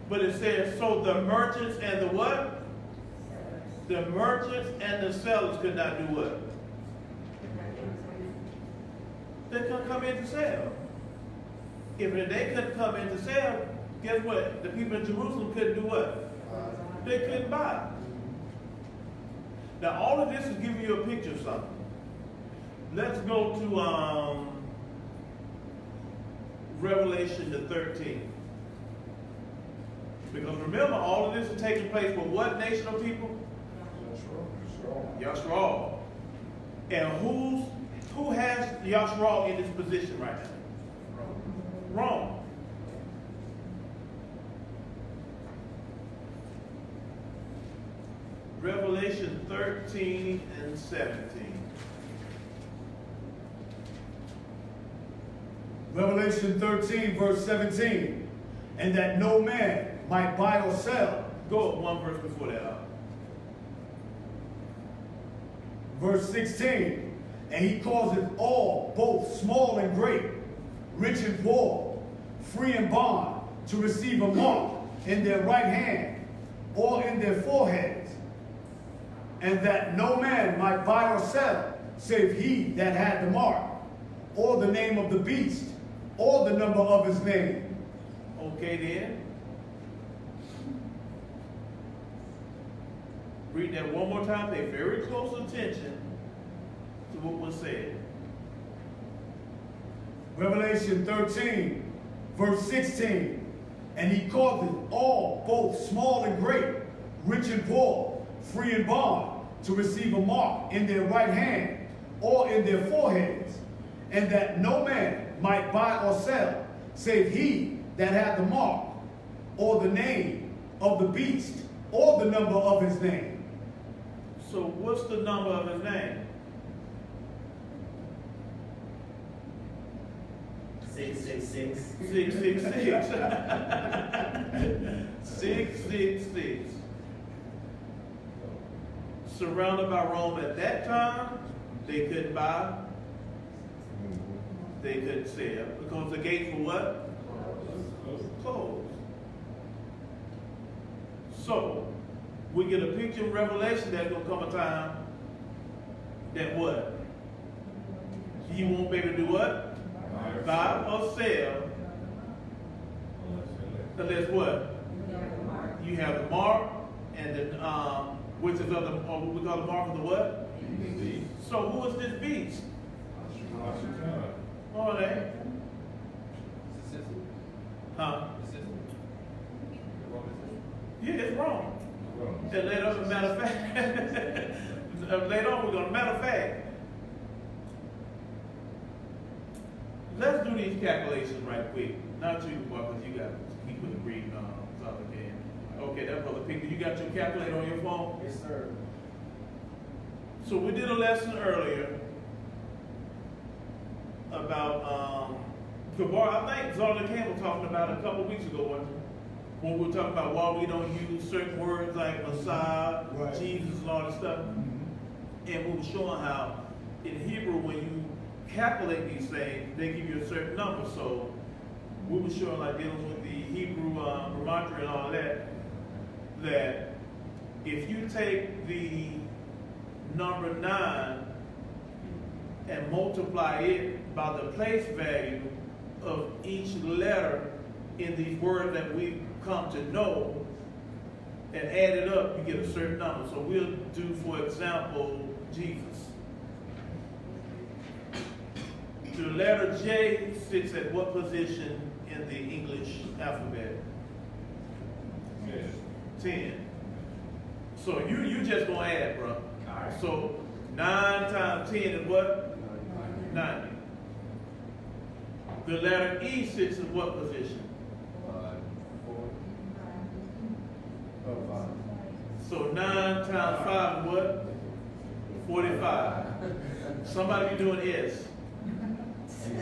But it says, so the merchants and the what? The merchants and the sellers could not do what? They couldn't come in to sell. If they couldn't come in to sell, guess what? The people in Jerusalem couldn't do what? They couldn't buy. Now all of this is giving you a picture of something. Let's go to Revelation the 13th. Because remember, all of this is taking place with what nation of people? Yashra'al. And who has Yashra'al in this position right now? Rome. Revelation 13 and 17. Revelation 13, verse 17. And that no man might buy or sell. Go up one verse before that. Verse 16. And he causeth all, both small and great, rich and poor, free and bond, to receive a mark in their right hand or in their foreheads, and that no man might buy or sell, save he that had the mark, or the name of the beast, or the number of his name. Okay then. Read that one more time. Pay very close attention to what was said. Revelation 13, verse 16. And he causeth all, both small and great, rich and poor, free and bond, to receive a mark in their right hand or in their foreheads, and that no man might buy or sell, save he that had the mark, or the name of the beast, or the number of his name. So what's the number of his name? 666. 666. 666. Surrounded by Rome at that time, they couldn't buy, they couldn't sell, because the gates were what? Closed. So, we get a picture in Revelation that's going to come a time that what? You won't be able to do what? Buy or sell unless what? You have the mark and then which is of the or what we call the mark of the what? So who is this beast? Moreh. Huh? Yeah, it's wrong. And later, as a matter of fact, later on we're gonna matter of fact. Let's do these calculations right quick. Not you, because you got to keep with the reading stuff again. Okay, that brother Peter, you got your calculator on your phone? Yes, sir. So we did a lesson earlier about Gabar. I think Zonda Campbell talking about a couple weeks ago, wasn't it? When we were talking about why we don't use certain words like Messiah, Right. Jesus, and all that stuff. Mm-hmm. And we were showing how in Hebrew, when you calculate these things, they give you a certain number. So we were showing, like dealing with the Hebrew gematria and all that, that if you take the number 9 and multiply it by the place value of each letter in these words that we've come to know, and add it up, you get a certain number. So we'll do, for example, Jesus. The letter J sits at what position in the English alphabet? 10. So you just gonna add, bro. Alright. So 9 times 10 is what? 90. The letter E sits in what position? 5. So 9 times 5 is what? 45. Somebody be doing S. 23.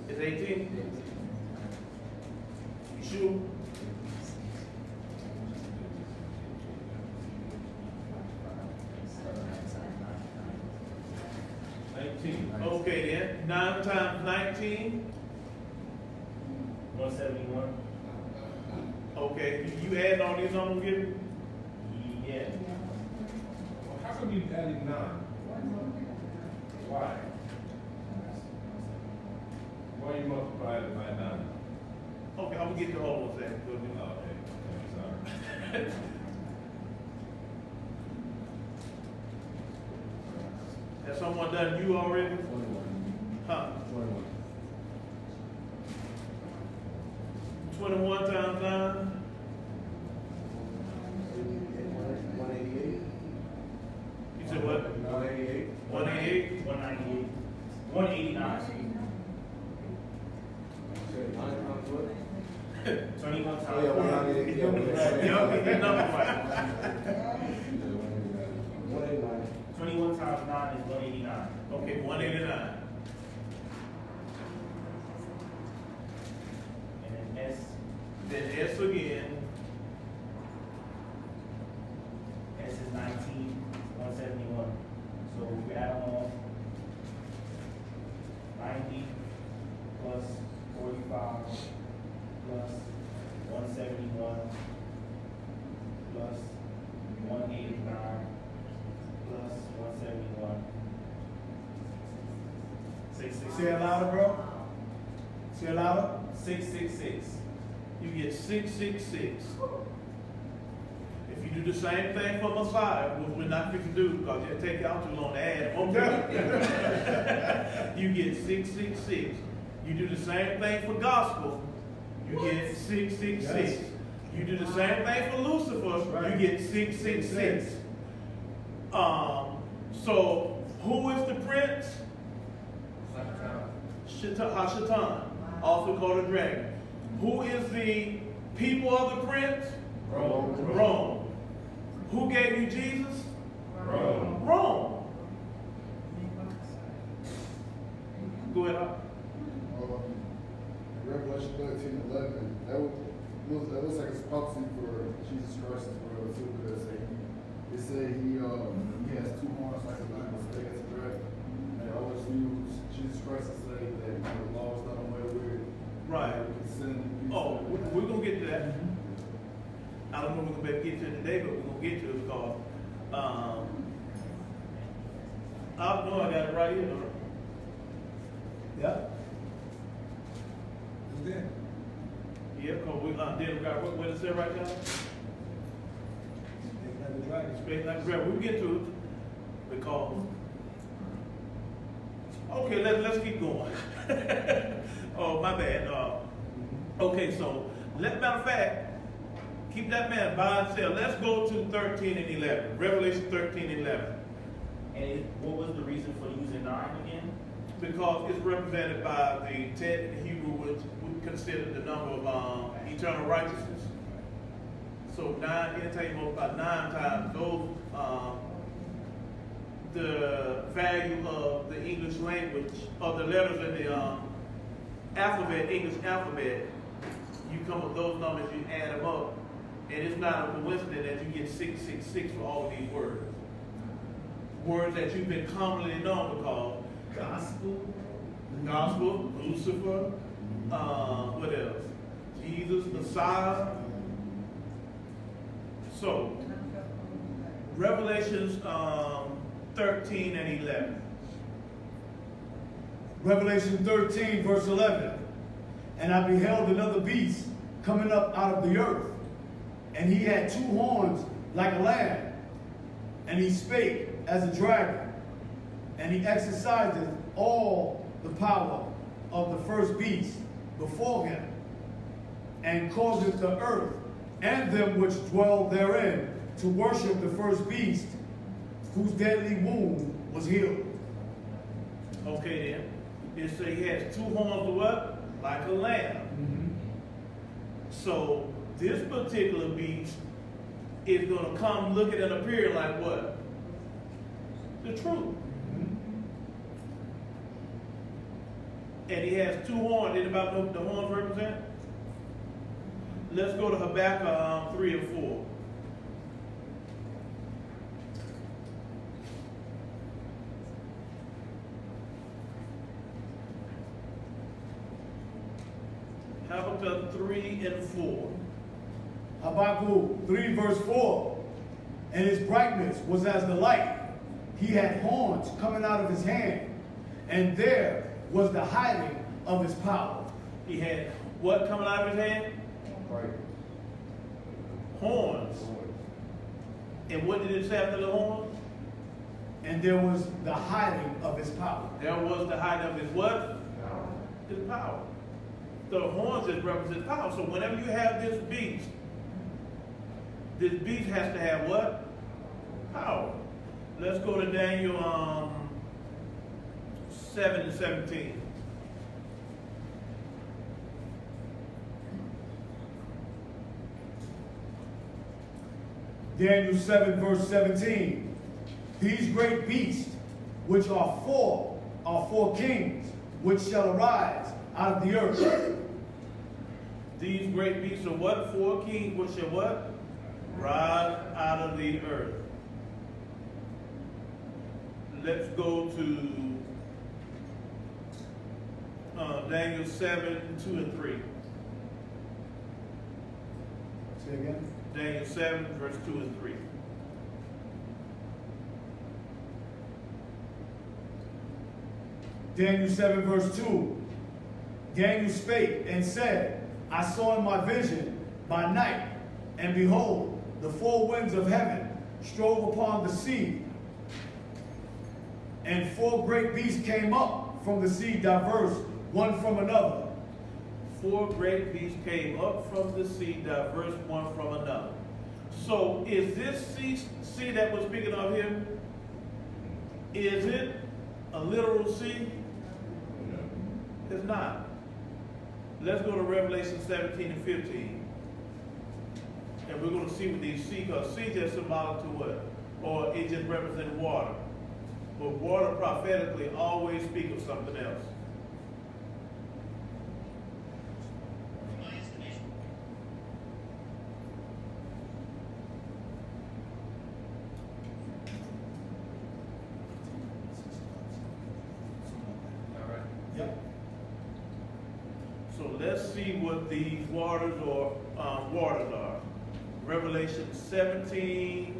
It's 18? You sure? Okay then. 9 times 19? 171. Okay. You add all these numbers here? Yeah. How come you added 9? Why? Why you multiply it by 9? Okay, I'm gonna get the whole one second. Go ahead. Okay, I'm sorry. Has someone done you already? 21. Huh? 21. 21 times 9? 188. You said what? 188. 188? 198. 189. 9 times what? 21 times Oh, yeah, 198. Yeah, Y'all get the number right. 189. 21 times 9 is 189. Okay, 189. And then S. Then S again. S is 19. 171. So we add them all. 90 plus 45 plus 171 plus 189 plus 171. Say it louder, bro. Say it louder. 666. You get 666. If you do the same thing for Messiah, which we're not going to do because it'll take y'all too long to add. Okay. You get 666. You do the same thing for gospel, you get 666. Yes. You do the same thing for Lucifer, Right. you get 666. So who is the prince? Hashatan, also called a dragon. Who is the people of the prince? Rome. Who gave you Jesus? Rome. Go ahead. Revelation 13:11. That looks like it's prophecy for Jesus Christ as well too. Because it say he has 2 horns like a lion, so that's a dragon. And I always use Jesus Christ to say that the law is not away with. Right. We can send people. Oh, we're I don't know if we're gonna be able to get to it today, but we're gonna get to it because, I know I got it right here, don't I? Yeah? It's there. Yeah, because we, then, what it say right now? Expect like a dragon. We'll get to it because, okay, let's keep going. Oh, my bad. Okay, so, matter of fact, keep that man by himself. Let's go to 13 and 11. Revelation 13 and 11. And what was the reason for using 9 again? Because it's represented by the 10 in Hebrew, which we consider the number of eternal righteousness. So 9, it'll tell you about 9 times those, the value of the English language, of the letters in the alphabet, English alphabet. You come with those numbers, you add them up, and it's not a coincidence that you get 666 for all of these words. Words that you've been commonly known to call gospel, Lucifer, what else? Jesus, Messiah. So, Revelations 13 and 11. Revelation 13, verse 11. And I beheld another beast coming up out of the earth, and he had 2 horns like a lamb, and he spake as a dragon, and he exercised all the power of the first beast before him, and causeth the earth and them which dwell therein to worship the first beast, whose deadly wound was healed. Okay then. It says he has 2 horns of what? Like a lamb. So this particular beast is going to come looking and appear like what? The truth. And he has 2 horns. Anybody know what the horns represent? Let's go to Habakkuk 3 and 4. Habakkuk 3 and 4. Habakkuk 3 verse 4. And his brightness was as the light. He had horns coming out of his hand, and there was the hiding of his power. He had what coming out of his hand? Horns. And what did it say after the horns? And there was the hiding of his power. There was the hiding of his what? His power. The horns just represent power. So whenever you have this beast has to have what? Power. Let's go to Daniel 7 and 17. Daniel 7 verse 17. These great beasts, which are four kings, which shall arise out of the earth. These great beasts are what? 4 kings which shall what? Rise out of the earth. Let's go to Daniel 7, 2 and 3. Say again. Daniel 7, verse 2 and 3. Daniel 7 verse 2. Daniel spake and said, I saw in my vision by night, and behold, the 4 winds of heaven strove upon the sea, and 4 great beasts came up from the sea, diverse one from another. 4 great beasts came up from the sea, diverse one from another. So is this sea that we're speaking of here, is it a literal sea? It's not. Let's go to Revelation 17 and 15. And we're going to see what these sea, because sea just symbolic to what? Or it just represents water. But water prophetically always speaks of something else. Yep. So let's see what these waters or waters are. Revelation 17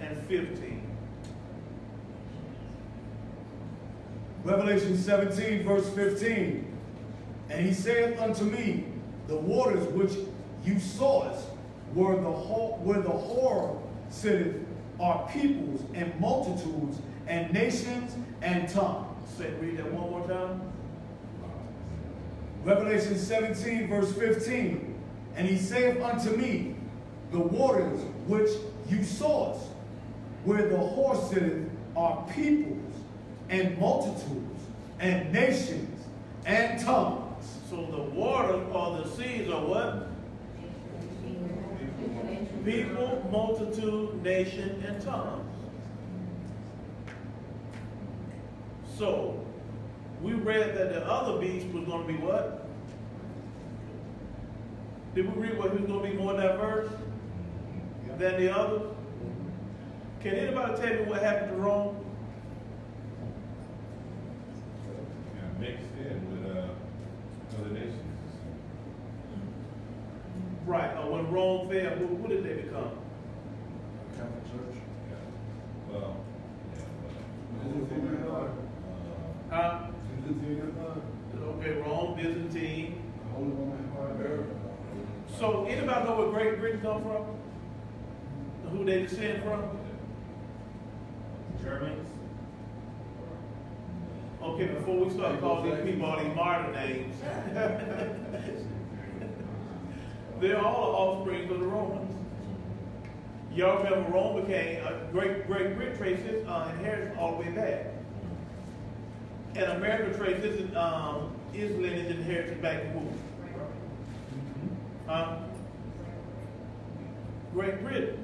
and 15. Revelation 17, verse 15. And he saith unto me, the waters which you sawest, where the whore sitteth, are peoples and multitudes and nations and tongues. Say, read that one more time. Revelation 17, verse 15. And he saith unto me, the waters which you sawest, where the whore sitteth, are peoples and multitudes and nations and tongues. So the waters or the seas are what? People, multitude, nation, and tongues. So, we read that the other beast was going to be what? Did we read what he was going to be more diverse than the others? Can anybody tell me what happened to Rome? Yeah, mixed in with other nations. Right, or when Rome fell, who did they become? Catholic Church. Yeah. Well, Huh? Byzantine Empire. Okay, Rome, Byzantine. Holy Roman Empire. So anybody know where Great Britain come from? Who they descend from? Germans. Okay, before we start calling these people all these martyr names, they're all the offspring of the Romans. Y'all remember Rome became Great Britain traced its inheritance all the way back, and America traced its lineage inheritance back to who? Great Britain.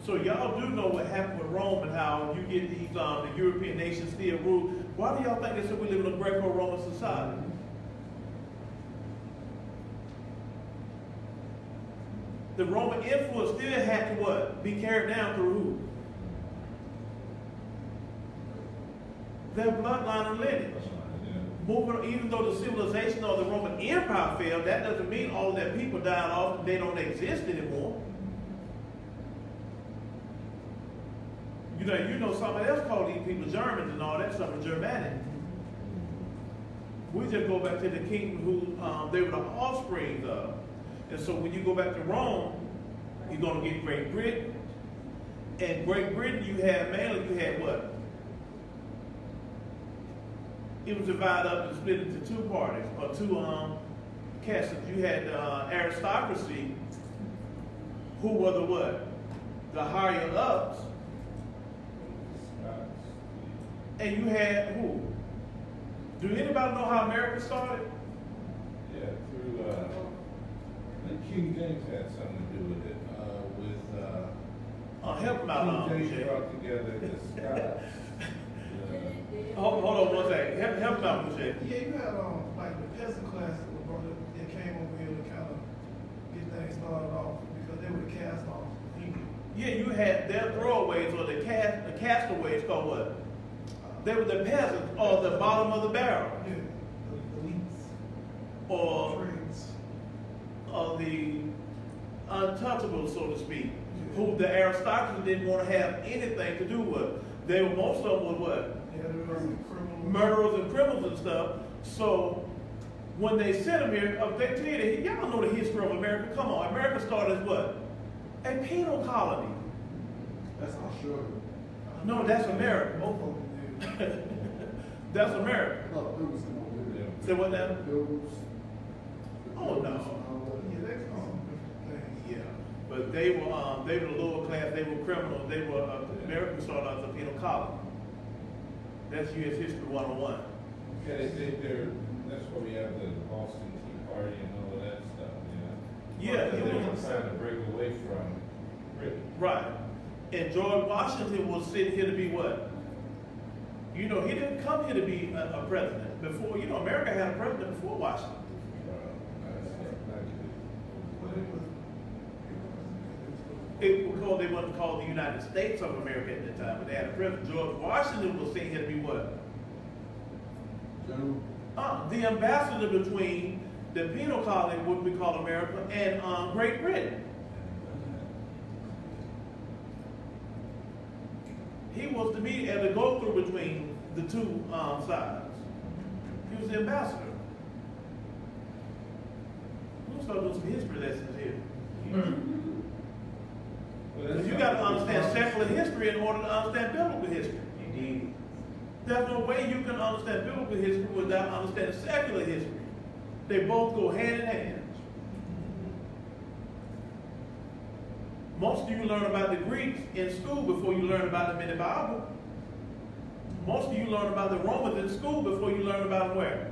So y'all do know what happened with Rome and how you get these the European nations still rule. Why do y'all think they said we live in a Greco-Roman society? The Roman influence still had to what? Be carried down through who? Their bloodline and lineage. Moving, even though the civilization of the Roman Empire failed, that doesn't mean all of their people died off and they don't exist anymore. You know somebody else called these people Germans and all that stuff, Germanic. We just go back to the kingdom who they were the offspring of. And so when you go back to Rome, you're going to get Great Britain. And Great Britain, you had what? It was divided up and split into two parties, or two castes. You had the aristocracy, who were the what? The higher ups. And you had who? Do anybody know how America started? Yeah, through, I think King James had something to do with it, Help them out, King James Jay. brought together the Scots. Hold on one second. Help them out, Jay. Yeah, you had like the peasant class that was brought up, that came over here to kind of get things started off because they were the cast off England. Yeah, you had their throwaways or the castaways called what? They were the peasants or the bottom of the barrel. Yeah, the elites, Or trades. the untouchables, so to speak, who the aristocracy didn't want to have anything to do with. They were, most of them were what? Yeah, there was criminals. Murderers and criminals and stuff. So when they sent them here, they tell you, y'all know the history of America. Come on, America started as what? A penal colony. That's Australia. No, that's America. Both of them did. That's America. No, Pilgrims come over here. Say what now? Pilgrims. Oh, no. Yeah, they come from different things. Yeah, but they were the lower class. They were criminals. They were America started as a penal colony. That's U.S. History 101. Yeah, that's why we have the Boston Tea Party and all of that stuff, you know? Yeah, Because it they were was trying to break away from Britain. right. And George Washington was sitting here to be what? You know, he didn't come here to be a president. Before, you know, America had a president before Washington. But it was. It was called, they wasn't called the United States of America at the time, but they had a president. George Washington was sitting here to be what? General. The ambassador between the penal colony, what we call America, and Great Britain. He was to be at the go-through between the two sides. He was the ambassador. We'll start doing some history lessons here. Because you got to understand secular history in order to understand biblical history. Indeed. There's no way you can understand biblical history without understanding secular history. They both go hand in hand. Most of you learn about the Greeks in school before you learn about them in the Bible. Most of you learn about the Romans in school before you learn about them where?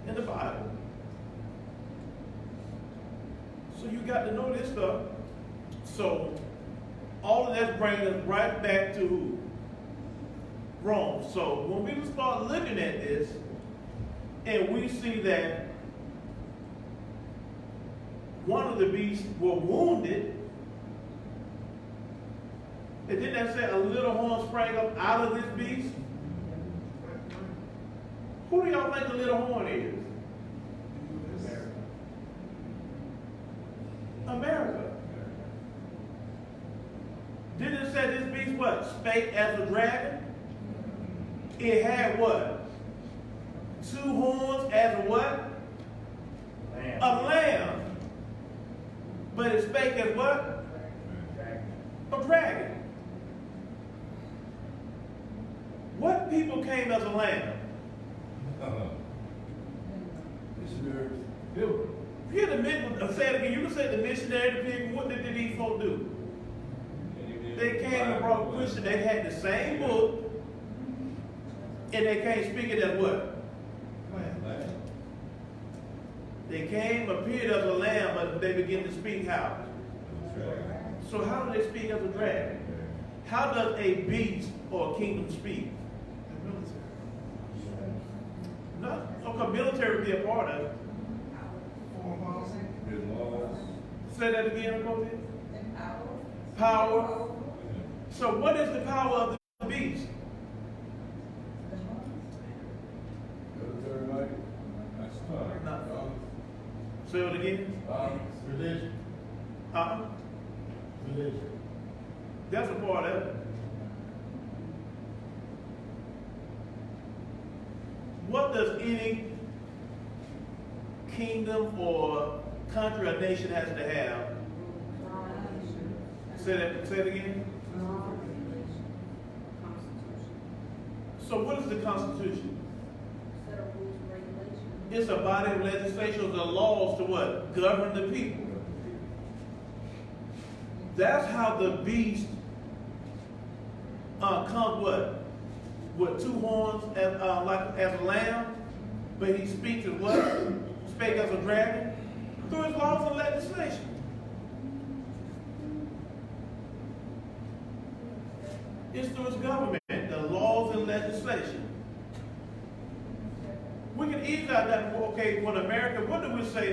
In the Bible. So you got to know this stuff. So all of that brings us right back to who? Rome. So when we start looking at this, and we see that one of the beasts were wounded, and didn't that say a little horn sprang up out of this beast? Who do y'all think the little horn is? America. Didn't it say this beast what? Spake as a dragon? It had what? 2 horns as a what? Lamb. A lamb. But it spake as what? Dragon. A dragon. What people came as a lamb? Missionaries. You can say it again. You can say the missionary, the people. What did these folk do? They came and brought Christian. They had the same book, and they came speaking as what? They came, appeared as a lamb, but they began to speak how? So how do they speak as a dragon? How does a beast or a kingdom speak? No, okay, military would be a part of it. Say that again, Coach. Power. So what is the power of the beast? Military might. That's fine. Say it again. Religion. Religion. That's a part of it. What does any kingdom or country or nation has to have? Say it again. So what is the Constitution? It's a body of legislation, the laws to what? Govern the people. That's how the beast comes what? With 2 horns as a lamb, but he speaks as what? Spake as a dragon through his laws and legislation. It's through his government, the laws and legislation. We can easily identify, okay, when America, what do we say,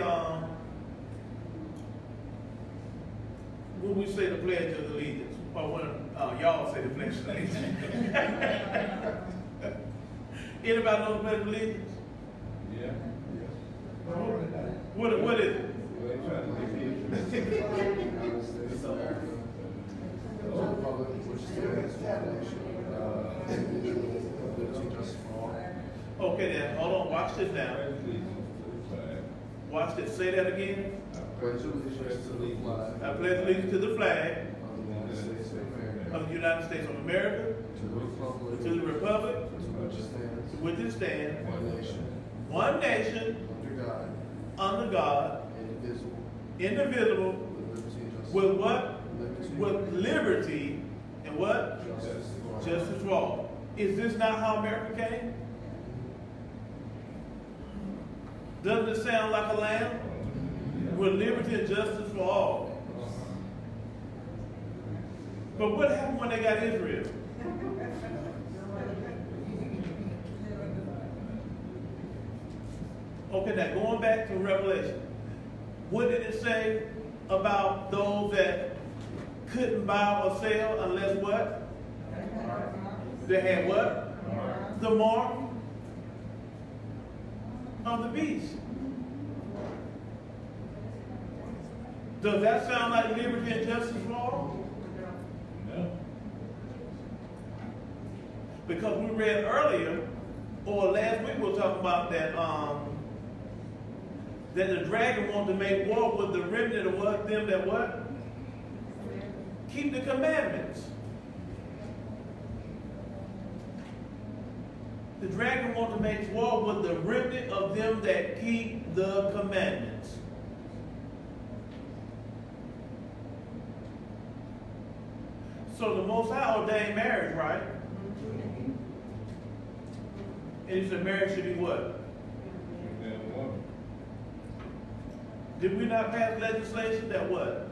when we say the Pledge of Allegiance? Or when y'all say the Pledge of Allegiance? Anybody know the Pledge of Allegiance? Yeah. What is it? Well, they try to make it. United States of America. The Republic, which stands for one nation, individual, liberty, justice for all. Okay then, hold on, watch this now. Watch this, say that again. Pledge allegiance to the flag I pledge allegiance to the flag of the United States of America, of the United States of America, to the republic, to the republic, to which it stands, which it stands, one nation, one nation, under God, under God, indivisible, indivisible, with liberty and justice. with what? Liberty, With liberty and what? justice for all. Justice for all. Is this not how America came? Doesn't it sound like a lamb? With liberty and justice for all. But what happened when they got Israel? Okay, now going back to Revelation. What did it say about those that couldn't buy or sell unless what? They had what? The mark of the beast. Does that sound like liberty and justice for all? No. Because we read earlier, or last week we were talking about that that the dragon wanted to make war with the remnant of what? Them that what? Keep the commandments. The dragon wanted to make war with the remnant of them that keep the commandments. So the Most High ordained marriage, right? And he said marriage should be what? And woman. Did we not pass legislation that what?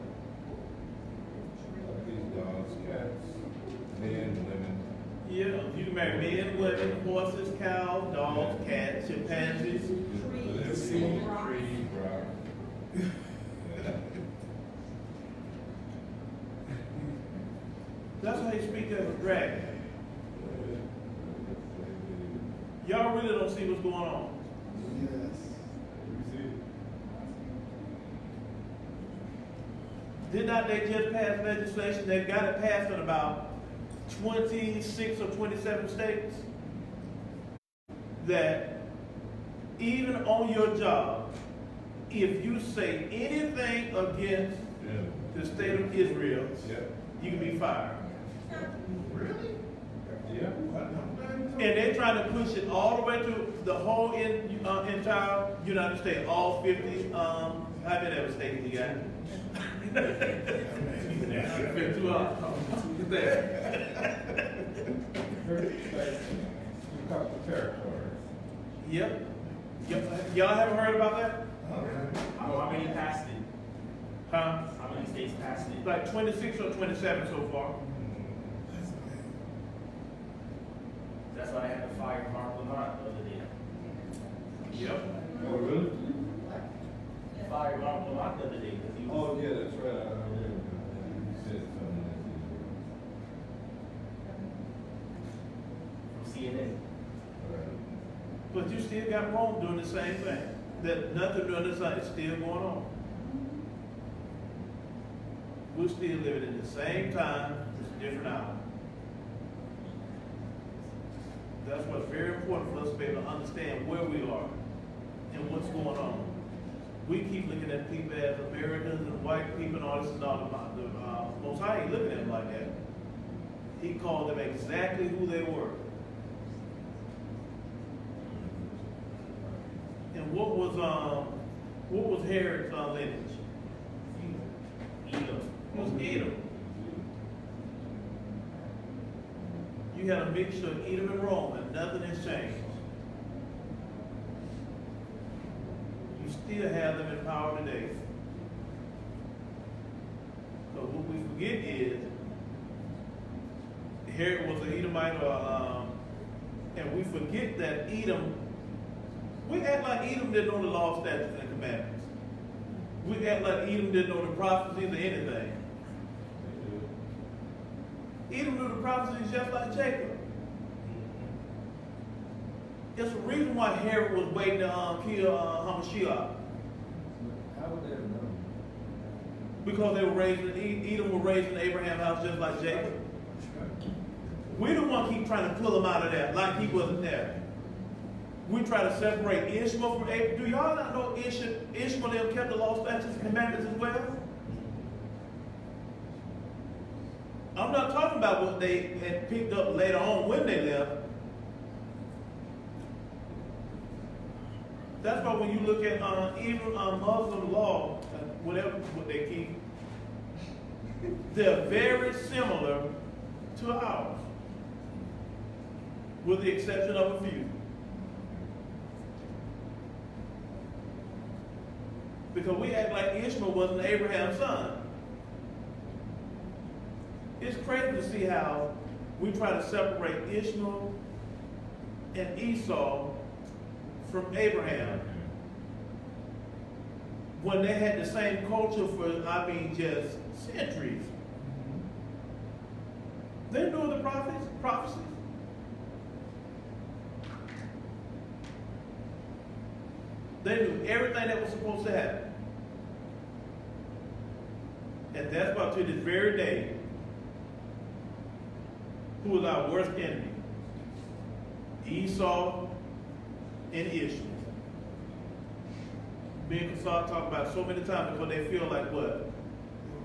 These dogs, cats, men, women. Yeah, you can marry men, women, horses, cows, dogs, cats, chimpanzees. Tree, rock. That's how you speak of a dragon. Y'all really don't see what's going on. Did not they just pass legislation? They got it passed in about 26 or 27 states that even on your job, if you say anything against the state of Israel, you can be fired. Really? Yeah. And they're trying to push it all the way to the whole entire United States, all 50, how many ever states you got? 52 hours. Territories. Yep. Y'all haven't heard about that? How many passed it? Huh? How many states passed it? Like 26 or 27 so far. That's why they had to fire Mark Lamont the other day. Yep. Oh, really? Fire Mark Lamont the other day because he was. Oh, yeah, that's right. I remember. You said something From CNN. But you still got Rome doing the same thing. That nothing doing this is still going on. We're still living in the same time, just a different hour. That's what's very important for us to be able to understand where we are and what's going on. We keep looking at people as Americans and white people and all this and all about the Most High ain't looking at them like that. He called them exactly who they were. And what was Herod's lineage? Edom. It was Edom. You had a mixture of Edom and Rome, and nothing has changed. You still have them in power today. So what we forget is Herod was an Edomite, and we forget that Edom. We act like Edom didn't know the law, statutes, and commandments. We act like Edom didn't know the prophecies or anything. Edom knew the prophecies just like Jacob. There's a reason why Herod was waiting to kill Hamashiach. How would they have known? Because they were raised in, Edom were raised in Abraham's house just like Jacob. We the one keep trying to pull him out of there like he wasn't there. We try to separate Ishmael from Abraham. Do y'all not know Ishmael kept the law, statutes, and commandments as well? I'm not talking about what they had picked up later on when they left. That's why when you look at even Muslim law, whatever what they keep, they're very similar to ours, with the exception of a few. Because we act like Ishmael wasn't Abraham's son. It's crazy to see how we try to separate Ishmael and Esau from Abraham when they had the same culture for, just centuries. They knew the prophecies. They knew everything that was supposed to happen. And that's why to this very day, who is our worst enemy? Esau and Ishmael. Me and Kasar talk about it so many times because they feel like what?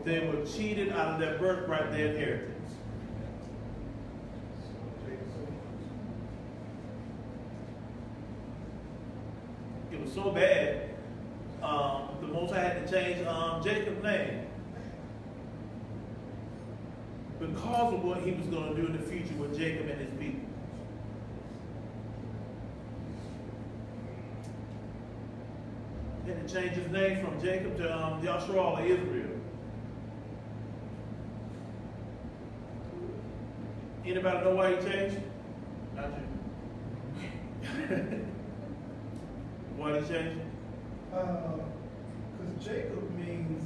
They were cheated out of their birthright, their inheritance. It was so bad, the Most High had to change Jacob's name because of what he was going to do in the future with Jacob and his people. He had to change his name from Jacob to Yashra'al, or Israel. Anybody know why he changed? Not you. Why did he change it? Because Jacob means,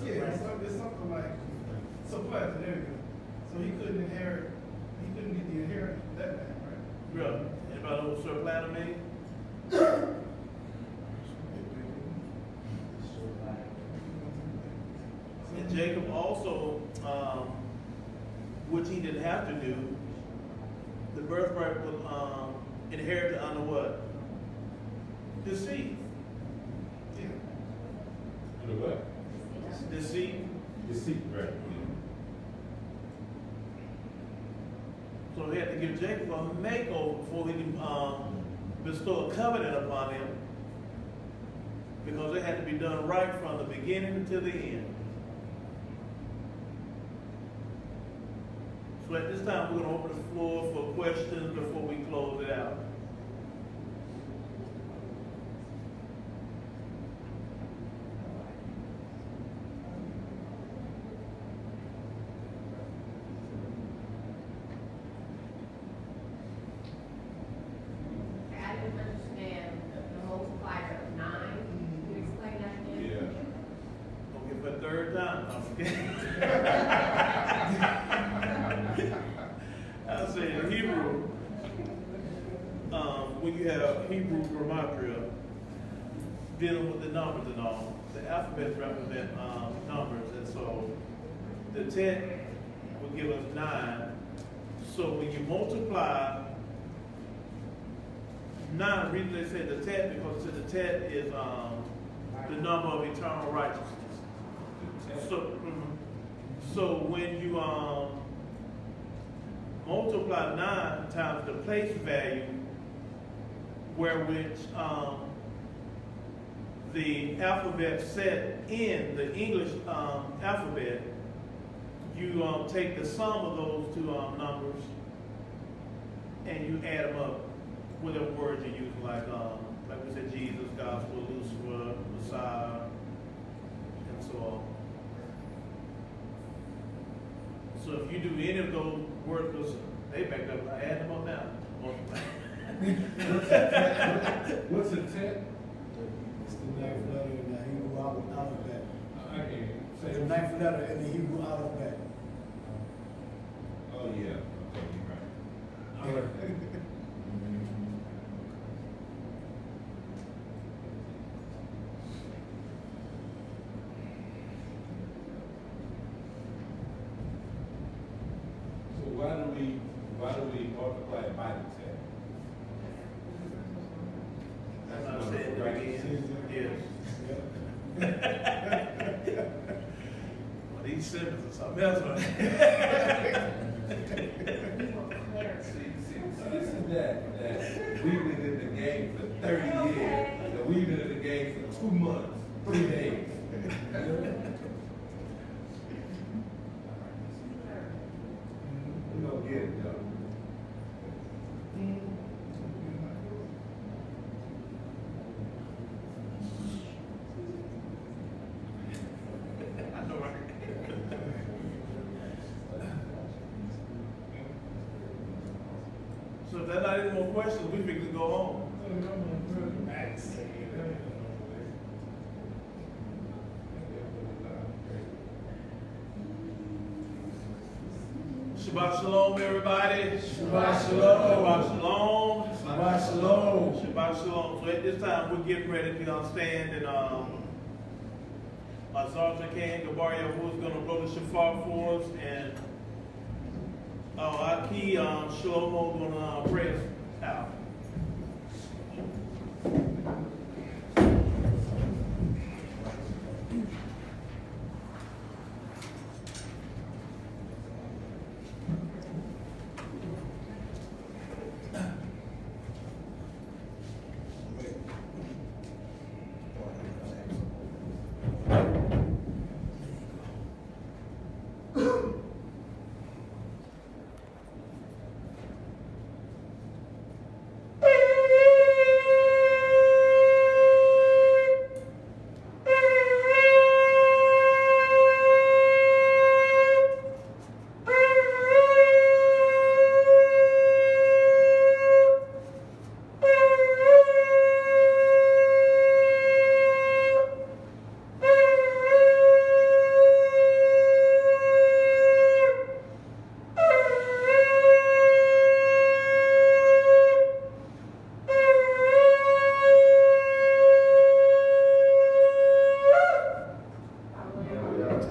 yeah, it's something like supplanter, there you go. So he couldn't get the inheritance from that man, right? Really? Anybody know what supplanter means? And Jacob also, which he didn't have to do, the birthright was inherited under what? Deceit. Yeah. Under what? Deceit. Deceit, right. So he had to give Jacob a makeover before he could bestow a covenant upon him, because it had to be done right from the beginning until the end. So at this time, we're going to open the floor for questions before we close it out. I didn't understand the multiplier of 9. Can you explain that again? Yeah. Okay, for the third time. I'll say in Hebrew, when you have Hebrew gematria dealing with the numbers and all, the alphabets represent numbers, and so the tet will give us 9. So when you multiply 9, the reason they say the tet, because the tet is the number of eternal righteousness. So, so when you multiply 9 times the place value, where which the alphabet set in the English alphabet, you take the sum of those two numbers and you add them up, whatever words you use, like we said, Jesus, gospel, Lucifer, Messiah, and so on. So if you do any of those words, they back up, I add them up now. What's a tet? It's the ninth letter in the Hebrew alphabet. I can't It's say. the ninth letter in the Hebrew alphabet. Oh, yeah. Okay, you're right. All right. So why do we multiply it by the tet? That's what I said at the beginning. Yes. Well, these symbols are something else, right? See, this is that we've been in the game for 30 years, and we've been in the game for 2 months, 3 days. We don't get it, though. I know, right? So if there's not any more questions, we can go on. Shabbat shalom, everybody. Shabbat shalom. Shabbat shalom. Shabbat shalom. Shabbat shalom. So at this time, we're getting ready to stand and Sergeant Ken Gabaria, who's going to blow the shofar for us, and our key Shlomo going to pray us out.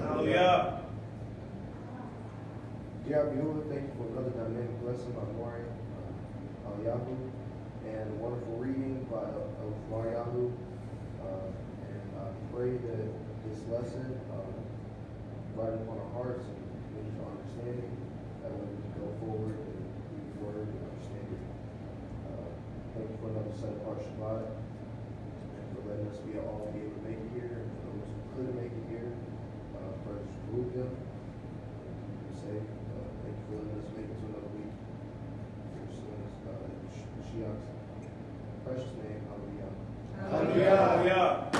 Hallelujah. Aliyahu, thank you for another dynamic lesson by Moreh, Aliyahu, and a wonderful reading by Aliyahu. And I pray that this lesson right upon our hearts and give us understanding that we can go forward and read the word and understand it. Thank you for another set of our Shabbat and for letting us all be able to make it here, and for those who couldn't make it here, prayers to move them. Say, thank you for letting us make it to another week. Your son's, Mashiach's precious name, Hallelujah. Hallelujah.